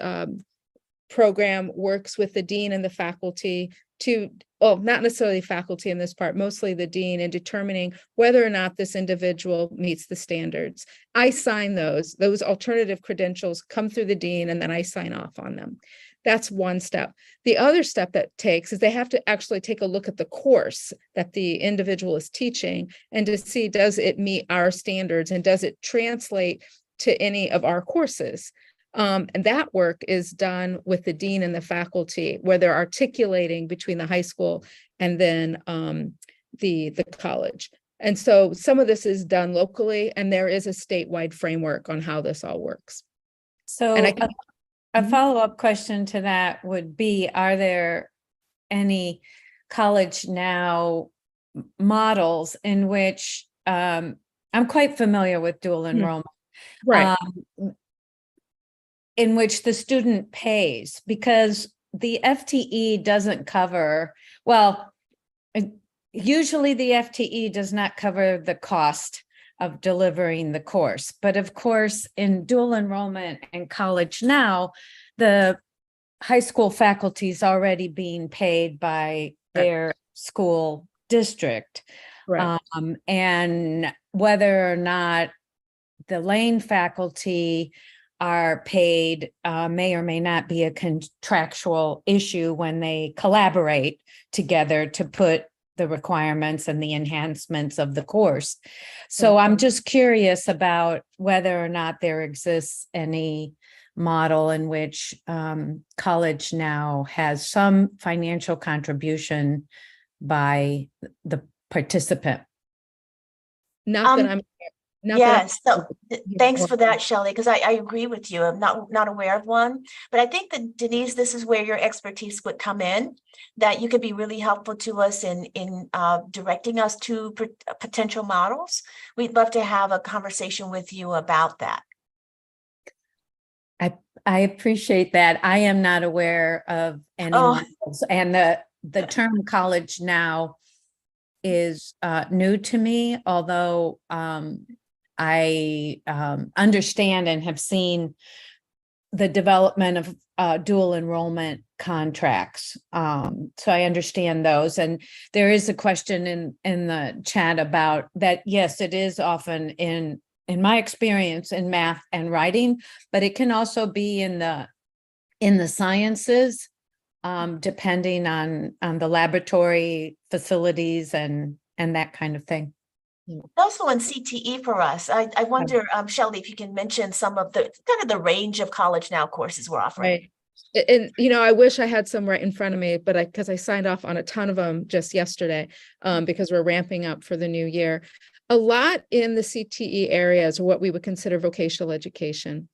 A: program works with the dean and the faculty to, not necessarily faculty in this part, mostly the dean, in determining whether or not this individual meets the standards. I sign those alternative credentials come through the dean, and then I sign off on them. That's one step. The other step that takes is they have to actually take a look at the course that the individual is teaching and to see, does it meet our standards and does it translate to any of our courses? And that work is done with the dean and the faculty, where they're articulating between the high school and then the college. And so some of this is done locally, and there is a statewide framework on how this all works.
J: So
A: and
J: a follow-up question to that would be, are there any College Now models in which I'm quite familiar with dual enrollment,
A: right?
J: In which the student pays, because the FTE doesn't cover, well, usually the FTE does not cover the cost of delivering the course. But of course, in dual enrollment and College Now, the high school faculty is already being paid by their school district.
A: Right.
J: And whether or not the Lane faculty are paid may or may not be a contractual issue when they collaborate together to put the requirements and the enhancements of the course. So I'm just curious about whether or not there exists any model in which College Now has some financial contribution by the participant.
A: Not that I'm
E: Yes, so thanks for that, Shelley, because I agree with you. I'm not aware of one, but I think that, Denise, this is where your expertise would come in, that you could be really helpful to us in directing us to potential models. We'd love to have a conversation with you about that.
J: I appreciate that. I am not aware of any models, and the term College Now is new to me, although I understand and have seen the development of dual enrollment contracts. So I understand those. And there is a question in the chat about that. Yes, it is often in my experience in math and writing, but it can also be in the sciences, depending on the laboratory facilities and that kind of thing.
E: Also in CTE for us, I wonder, Shelley, if you can mention some of the kind of the range of College Now courses we're offering.
A: Right. And, I wish I had some right in front of me, but because I signed off on a ton of them just yesterday, because we're ramping up for the new year. A lot in the CTE areas are what we would consider vocational education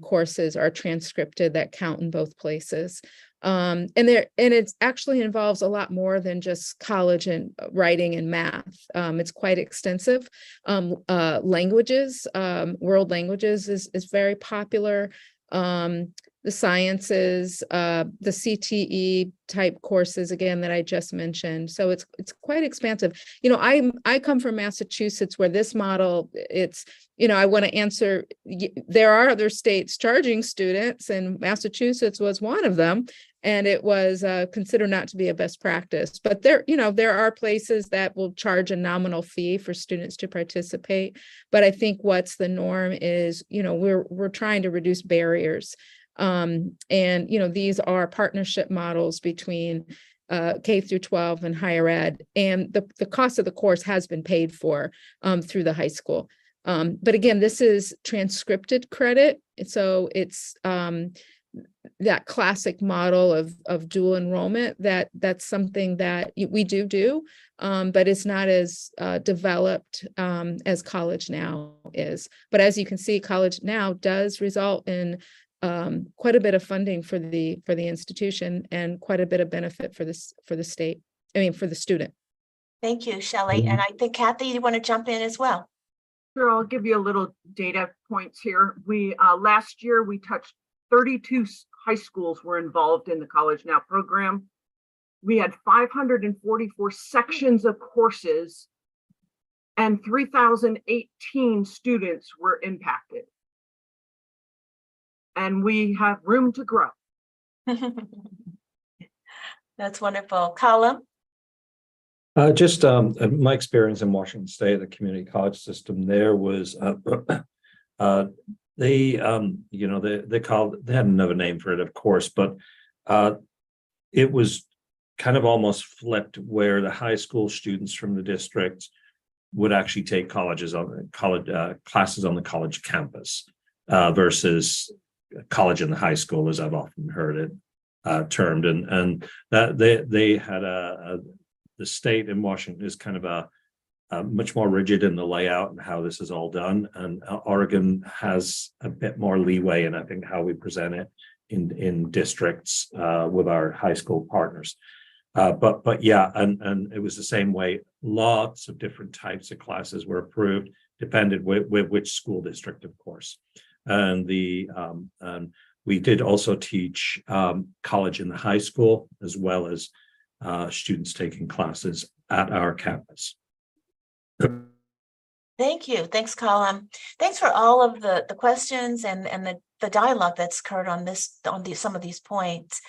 A: courses are transcripted that count in both places. And it actually involves a lot more than just college and writing and math. It's quite extensive. Languages, world languages is very popular. The sciences, the CTE type courses, again, that I just mentioned. So it's quite expansive. I come from Massachusetts, where this model, it's, I want to answer, there are other states charging students, and Massachusetts was one of them. And it was considered not to be a best practice. But there are places that will charge a nominal fee for students to participate. But I think what's the norm is, we're trying to reduce barriers And, these are partnership models between K through 12 and higher ed. And the cost of the course has been paid for through the high school. But again, this is transcripted credit. So it's that classic model of dual enrollment that's something that we do, but it's not as developed as College Now is. But as you can see, College Now does result in quite a bit of funding for the institution and quite a bit of benefit for the state. For the student.
E: Thank you, Shelley. And I think Kathy, you want to jump in as well?
H: Sure, I'll give you a little data points here. We last year we touched 32 high schools were involved in the College Now program. We had 544 sections of courses and 3,018 students were impacted. And we have room to grow.
E: That's wonderful. Colin?
G: Just my experience in Washington State, the community college system there was they had another name for it, of course, but it was kind of almost flipped where the high school students from the district would actually take classes on the college campus versus college in the high school, as I've often heard it termed, and that they had the state in Washington is kind of a much more rigid in the layout and how this is all done, and Oregon has a bit more leeway in I think how we present it in districts with our high school partners. But yeah, and it was the same way. Lots of different types of classes were approved, depended with which school district, of course. And we did also teach college in the high school, as well as students taking classes at our campus.
E: Thank you. Thanks, Colin. Thanks for all of the questions and the dialogue that's occurred on some of these points.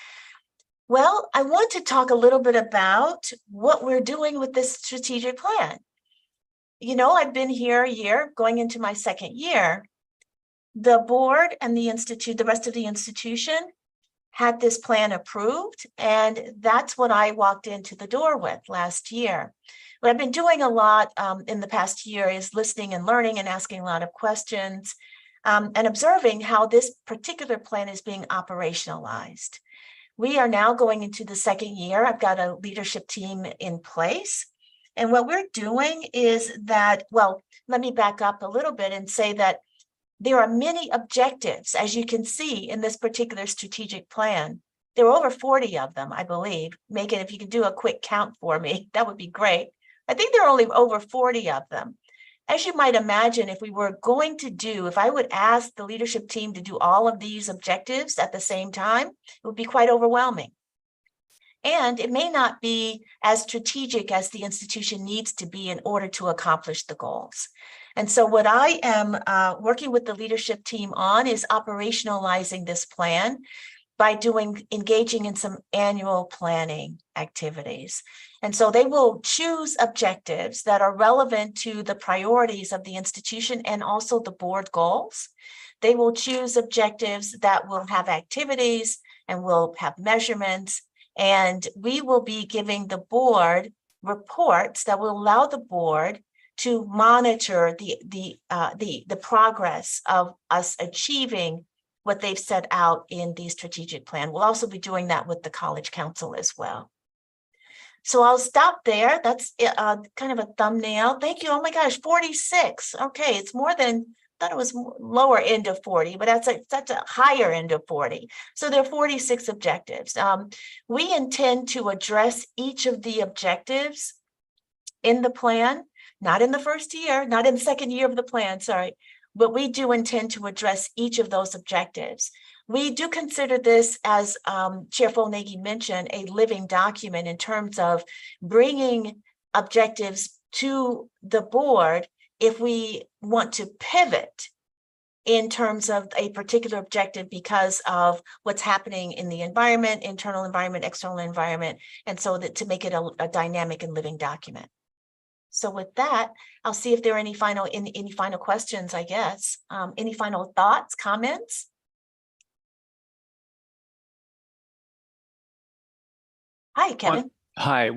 E: Well, I want to talk a little bit about what we're doing with this strategic plan. I've been here a year, going into my second year. The board and the rest of the institution had this plan approved, and that's what I walked into the door with last year. What I've been doing a lot in the past year is listening and learning and asking a lot of questions and observing how this particular plan is being operationalized. We are now going into the second year. I've got a leadership team in place. And what we're doing is that, well, let me back up a little bit and say that there are many objectives, as you can see in this particular strategic plan. There are over 40 of them, I believe. Megan, if you could do a quick count for me, that would be great. I think there are only over 40 of them. As you might imagine, if I would ask the leadership team to do all of these objectives at the same time, it would be quite overwhelming. And it may not be as strategic as the institution needs to be in order to accomplish the goals. And so what I am working with the leadership team on is operationalizing this plan by engaging in some annual planning activities. And so they will choose objectives that are relevant to the priorities of the institution and also the board goals. They will choose objectives that will have activities and will have measurements. And we will be giving the board reports that will allow the board to monitor the progress of us achieving what they've set out in the strategic plan. We'll also be doing that with the College Council as well. So I'll stop there. That's kind of a thumbnail. Thank you. Oh my gosh, 46. Okay, it's more than, I thought it was lower end of 40, but that's a higher end of 40. So there are 46 objectives. We intend to address each of the objectives in the plan, not in the first year, not in the second year of the plan, sorry, but we do intend to address each of those objectives. We do consider this, as Chair Foll-Nagy mentioned, a living document in terms of bringing objectives to the board if we want to pivot in terms of a particular objective because of what's happening in the environment, internal environment, external environment, and so that to make it a dynamic and living document. So with that, I'll see if there are any final questions, I guess. Any final thoughts, comments? Hi, Kevin.
F: Hi,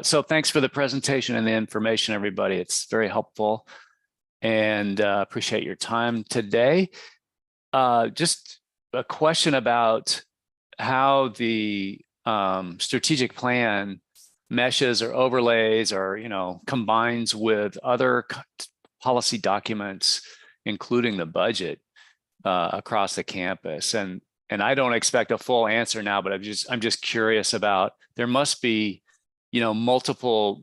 F: so thanks for the presentation and the information, everybody. It's very helpful, and appreciate your time today. Just a question about how the strategic plan meshes or overlays or, combines with other policy documents, including the budget across the campus. And I don't expect a full answer now, but I'm just curious about, there must be, multiple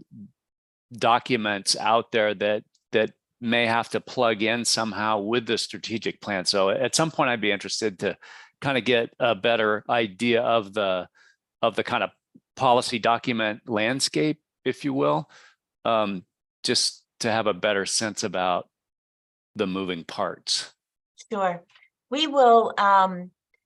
F: documents out there that may have to plug in somehow with the strategic plan. So at some point, I'd be interested to kind of get a better idea of the kind of policy document landscape, if you will, just to have a better sense about the moving parts.
E: Sure. We will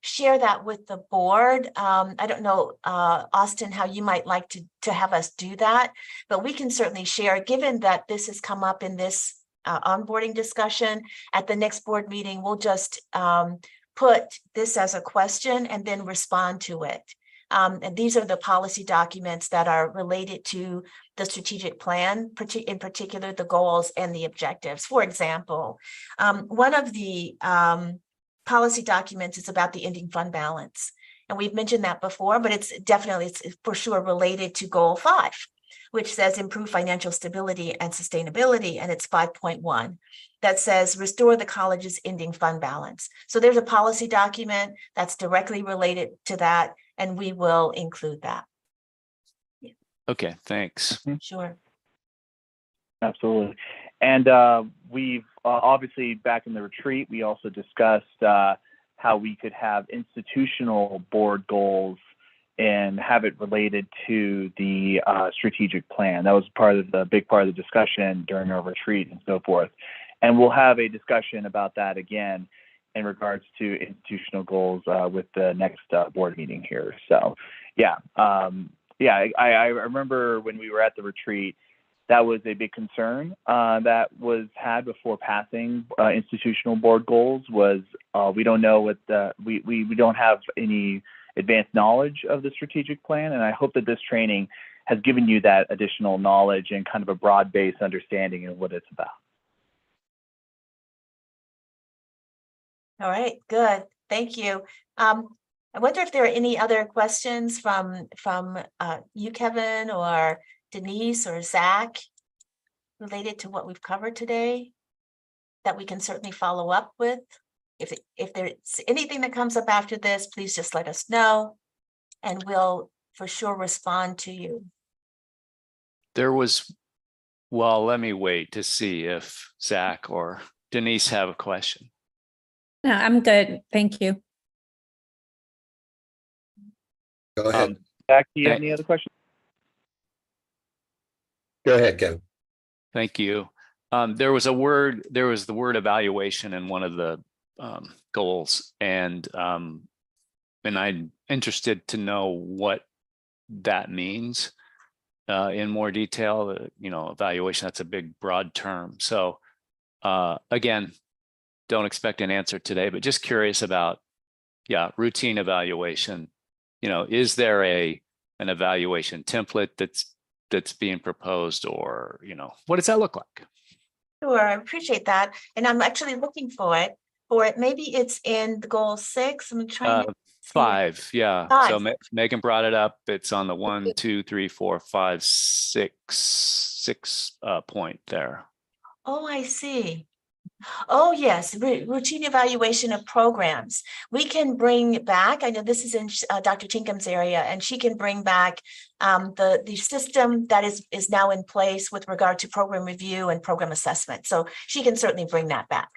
E: share that with the board. I don't know, Austin, how you might like to have us do that, but we can certainly share, given that this has come up in this onboarding discussion. At the next board meeting, we'll just put this as a question and then respond to it. And these are the policy documents that are related to the strategic plan, in particular, the goals and the objectives. For example, one of the policy documents is about the ending fund balance. And we've mentioned that before, but it's for sure related to goal 5, which says improve financial stability and sustainability. And it's 5.1 that says restore the college's ending fund balance. So there's a policy document that's directly related to that, and we will include that.
F: Okay, thanks.
E: Sure.
C: Absolutely. And we've obviously back in the retreat, we also discussed how we could have institutional board goals and have it related to the strategic plan. That was big part of the discussion during our retreat and so forth. And we'll have a discussion about that again in regards to institutional goals with the next board meeting here. So I remember when we were at the retreat, that was a big concern that was had before passing institutional board goals was we don't know what we don't have any advanced knowledge of the strategic plan. And I hope that this training has given you that additional knowledge and kind of a broad-based understanding of what it's about.
E: All right, good. Thank you. I wonder if there are any other questions from you, Kevin, or Denise or Zach related to what we've covered today that we can certainly follow up with. If there's anything that comes up after this, please just let us know and we'll for sure respond to you.
F: Let me wait to see if Zach or Denise have a question.
J: No, I'm good. Thank you.
I: Go ahead.
C: Zach, do you have any other questions?
I: Go ahead, Kevin.
F: Thank you. There was the word evaluation in one of the goals, and I'm interested to know what that means in more detail. Evaluation, that's a big, broad term. So again, don't expect an answer today, but just curious about, routine evaluation. Is there an evaluation template that's being proposed, or, what does that look like?
E: Sure, I appreciate that. And I'm actually looking for it. Maybe it's in the goal 6. I'm trying to
F: 5, yeah.
E: 5.
F: So Megan brought it up. It's on the 1, 2, 3, 4, 5, 6 point there.
E: Oh, I see. Oh, yes, routine evaluation of programs. We can bring back, I know this is in Dr. Tinkham's area, and she can bring back the system that is now in place with regard to program review and program assessment. So she can certainly bring that back.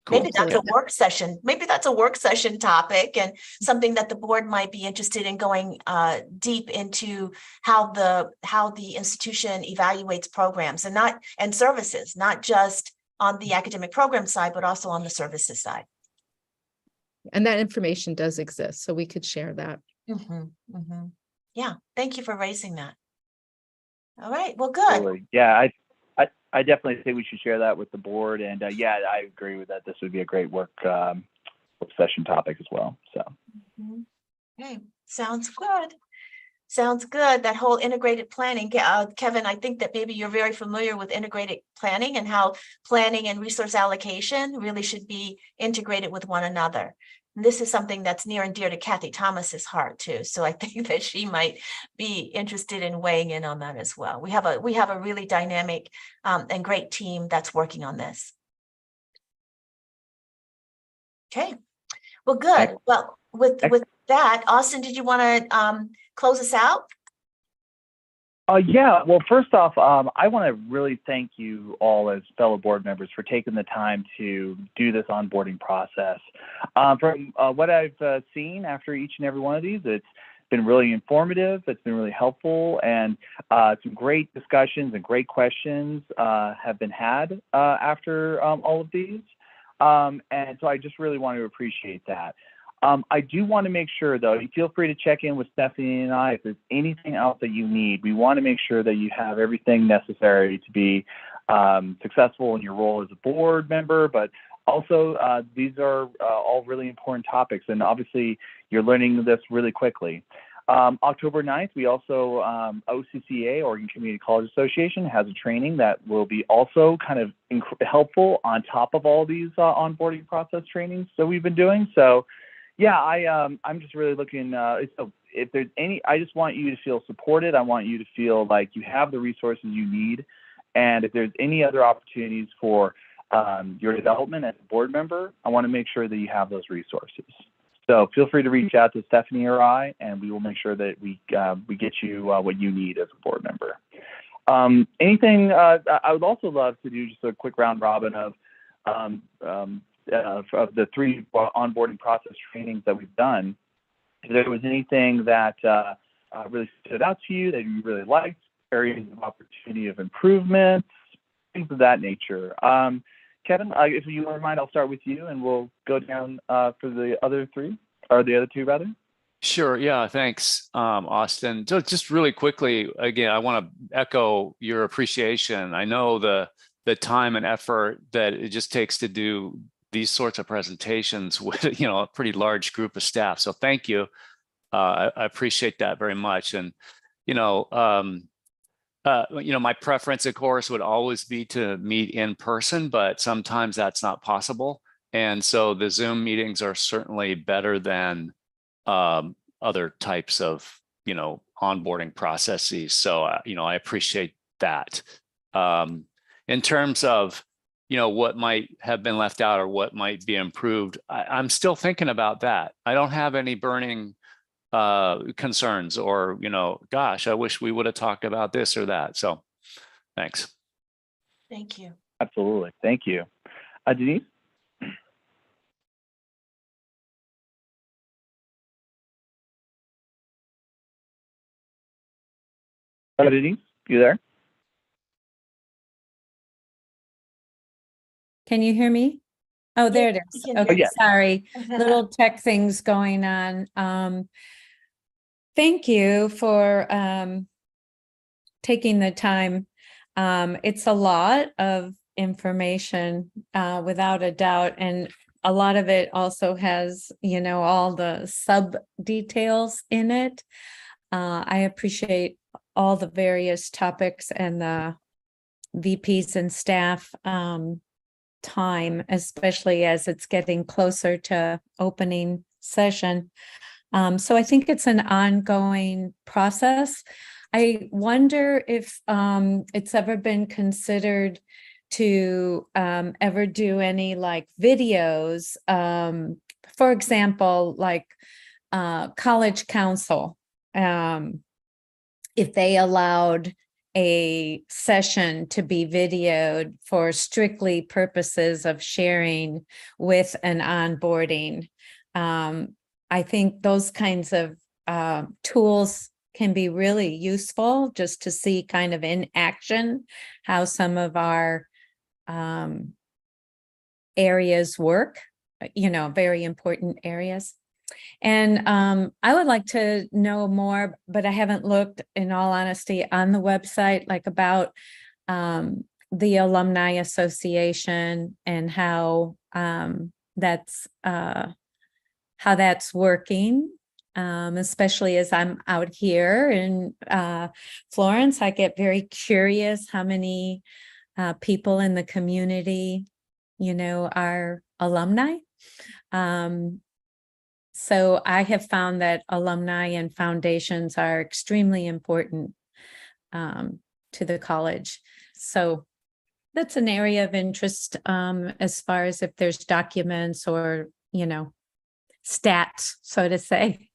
E: Cool. Maybe that's a work session. Maybe that's a work session topic and something that the board might be interested in going deep into how the institution evaluates programs and services, not just on the academic program side, but also on the services side.
A: And that information does exist, so we could share that.
E: Yeah, thank you for raising that. All right, well, good.
C: Absolutely. Yeah, I definitely think we should share that with the board, and I agree with that. This would be a great work session topic as well. So.
E: Okay, sounds good. Sounds good. That whole integrated planning. Kevin, I think that maybe you're very familiar with integrated planning and how planning and resource allocation really should be integrated with one another. And this is something that's near and dear to Kathy Thomas's heart too. So I think that she might be interested in weighing in on that as well. We have a really dynamic and great team that's working on this. Okay. Well, good. Well, with that, Austin, did you want to close us out?
C: Yeah, well, first off, I want to really thank you all as fellow board members for taking the time to do this onboarding process. From what I've seen after each and every one of these, it's been really informative, it's been really helpful, and some great discussions and great questions have been had after all of these. And so I just really want to appreciate that. I do want to make sure, though, you feel free to check in with Stephanie and I if there's anything else that you need. We want to make sure that you have everything necessary to be successful in your role as a board member, but also these are all really important topics, and obviously you're learning this really quickly. October 9th, we also, OCCA, Oregon Community College Association, has a training that will be also kind of helpful on top of all these onboarding process trainings that we've been doing. So yeah, I'm just really looking, so if there's any, I just want you to feel supported. I want you to feel like you have the resources you need. And if there's any other opportunities for your development as a board member, I want to make sure that you have those resources. So feel free to reach out to Stephanie or I, and we will make sure that we get you what you need as a board member. Anything, I would also love to do just a quick round robin of the 3 onboarding process trainings that we've done. If there was anything that really stood out to you that you really liked, areas of opportunity of improvement, things of that nature. Kevin, if you wouldn't mind, I'll start with you and we'll go down for the other 3, or the other 2 rather.
F: Sure. Yeah. Thanks, Austin. So just really quickly, again, I want to echo your appreciation. I know the time and effort that it just takes to do these sorts of presentations with, a pretty large group of staff. So thank you. I appreciate that very much. And, my preference, of course, would always be to meet in person, but sometimes that's not possible. And so the Zoom meetings are certainly better than other types of, onboarding processes. So, I appreciate that. In terms of, what might have been left out or what might be improved, I'm still thinking about that. I don't have any burning concerns or, gosh, I wish we would have talked about this or that. So thanks.
E: Thank you.
C: Absolutely. Thank you. Denise? Denise, you there?
J: Can you hear me? Oh, there it is. Okay,
C: yes.
J: sorry. Little tech things going on. Thank you for taking the time. It's a lot of information, without a doubt, and a lot of it also has, all the sub details in it. I appreciate all the various topics and the VPs and staff time, especially as it's getting closer to opening session. So I think it's an ongoing process. I wonder if it's ever been considered to ever do any videos, for example, College Council, if they allowed a session to be videoed for strictly purposes of sharing with an onboarding. I think those kinds of tools can be really useful just to see kind of in action how some of our areas work, very important areas. And I would like to know more, but I haven't looked, in all honesty, on the website, about the Alumni Association and how that's working. especially as I'm out here in Florence. I get very curious how many people in the community, are alumni. So I have found that alumni and foundations are extremely important to the college. So that's an area of interest as far as if there's documents or, stats, so to say,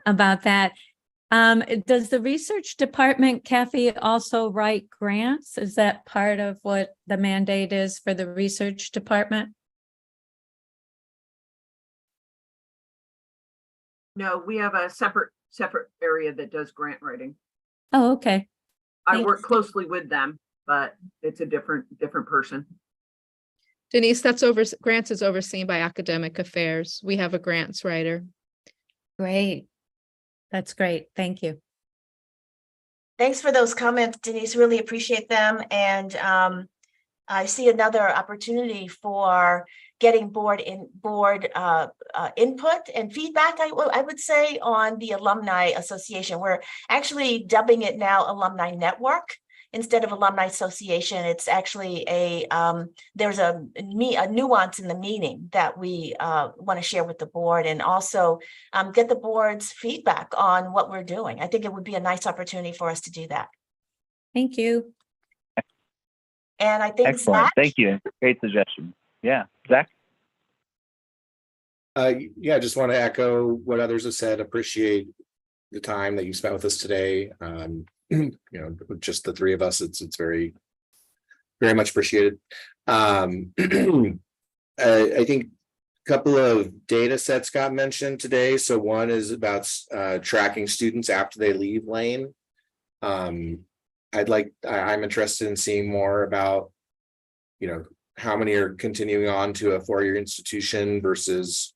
J: about that. Does the research department, Kathy, also write grants? Is that part of what the mandate is for the research department?
H: No, we have a separate area that does grant writing.
J: Oh, okay.
H: I work closely with them, but it's a different person.
A: Denise, grants is overseen by academic affairs. We have a grants writer.
J: Great. That's great. Thank you.
E: Thanks for those comments, Denise. Really appreciate them. And I see another opportunity for getting board input and feedback, I would say, on the Alumni Association. We're actually dubbing it now Alumni Network instead of Alumni Association. It's actually there's a nuance in the meaning that we want to share with the board, and also get the board's feedback on what we're doing. I think it would be a nice opportunity for us to do that.
J: Thank you.
E: And I think
C: Excellent.
E: Zach,
C: Thank you. Great suggestion. Yeah. Zach?
I: Yeah, I just want to echo what others have said. Appreciate the time that you spent with us today. Just the three of us, it's very, very much appreciated. I think a couple of data sets got mentioned today. So one is about tracking students after they leave Lane. I'm interested in seeing more about, how many are continuing on to a four-year institution versus,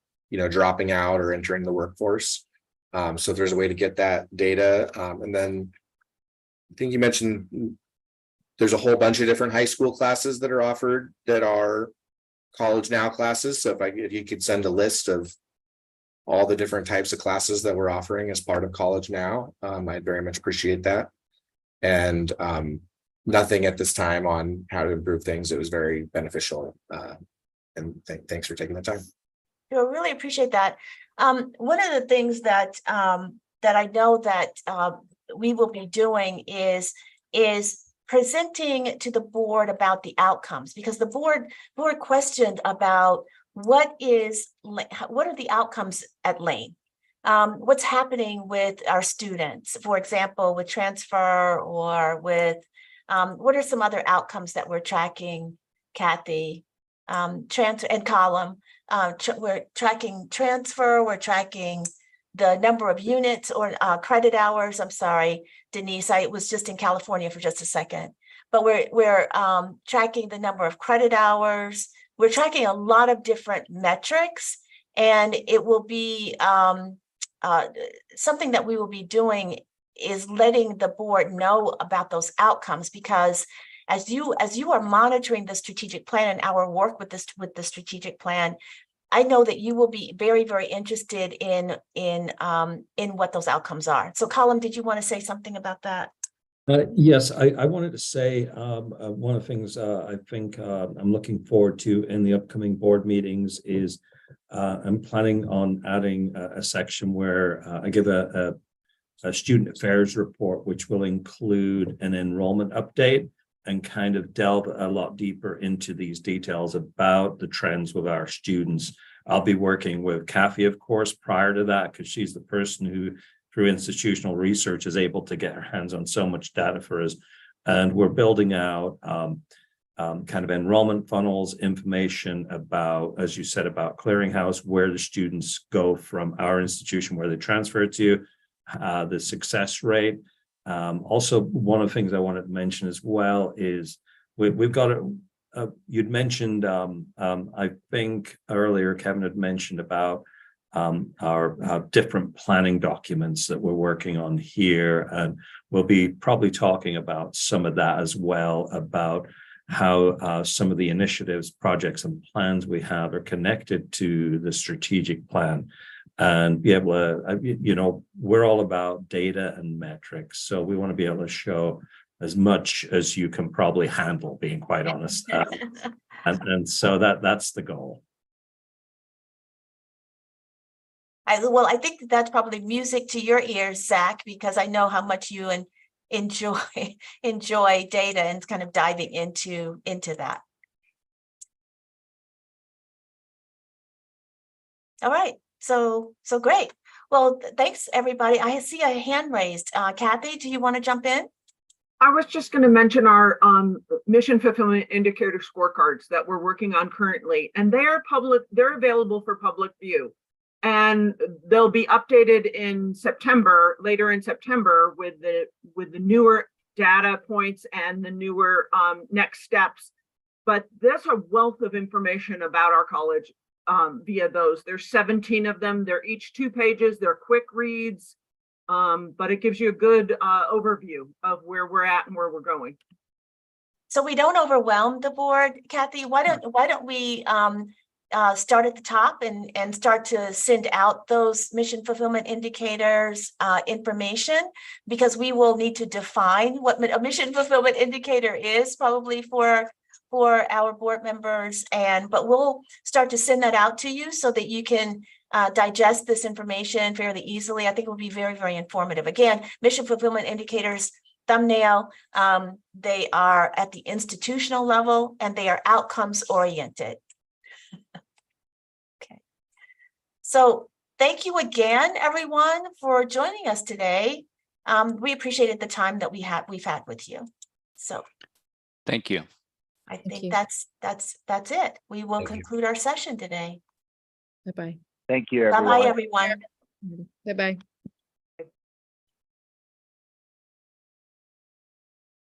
I: dropping out or entering the workforce. So if there's a way to get that data. And then I think you mentioned there's a whole bunch of different high school classes that are offered that are College Now classes. So if you could send a list of all the different types of classes that we're offering as part of College Now, I'd very much appreciate that. And nothing at this time on how to improve things. It was very beneficial. And thanks for taking the time.
E: I really appreciate that. One of the things that I know that we will be doing is presenting to the board about the outcomes, because the board questioned about what are the outcomes at Lane. What's happening with our students, for example, with transfer, or with what are some other outcomes that we're tracking, Kathy? Transfer and column. We're tracking transfer, we're tracking the number of units or credit hours. I'm sorry, Denise, I was just in California for just a second, but we're tracking the number of credit hours. We're tracking a lot of different metrics, and it will be something that we will be doing is letting the board know about those outcomes, because as you are monitoring the strategic plan and our work with the strategic plan, I know that you will be very, very interested in what those outcomes are. So Colin, did you want to say something about that?
G: Yes, I wanted to say one of the things I think I'm looking forward to in the upcoming board meetings is I'm planning on adding a section where I give a student affairs report, which will include an enrollment update and kind of delve a lot deeper into these details about the trends with our students. I'll be working with Kathy, of course, prior to that, because she's the person who, through institutional research, is able to get her hands on so much data for us. And we're building out kind of enrollment funnels, information about, as you said, about clearinghouse, where the students go from our institution, where they transfer to, the success rate. Also, one of the things I wanted to mention as well is we've got you'd mentioned, I think earlier, Kevin had mentioned about our different planning documents that we're working on here. And we'll be probably talking about some of that as well, about how some of the initiatives, projects, and plans we have are connected to the strategic plan. And yeah, well, you know, we're all about data and metrics. So we want to be able to show as much as you can probably handle, being quite honest. And so that's the goal.
E: I think that's probably music to your ears, Zach, because I know how much you enjoy data and kind of diving into that. All right, so great. Well, thanks everybody. I see a hand raised. Kathy, do you want to jump in?
H: I was just going to mention our mission fulfillment indicator scorecards that we're working on currently, and they're available for public view. And they'll be updated in September, later in September, with the newer data points and the newer next steps. But there's a wealth of information about our college via those. There's 17 of them. They're each 2 pages. They're quick reads, but it gives you a good overview of where we're at and where we're going.
E: So we don't overwhelm the board, Kathy. Why don't we start at the top and start to send out those mission fulfillment indicators information, because we will need to define what a mission fulfillment indicator is probably for our board members, but we'll start to send that out to you so that you can digest this information fairly easily. I think it will be very, very informative. Again, mission fulfillment indicators thumbnail, they are at the institutional level and they are outcomes oriented. Okay. So thank you again, everyone, for joining us today. We appreciated the time that we've had with you. So
F: Thank you.
E: I
A: Thank
E: think
A: you.
E: that's it. We will conclude our session today.
A: Bye-bye.
C: Thank you, everyone.
E: Bye-bye, everyone.
A: Bye-bye.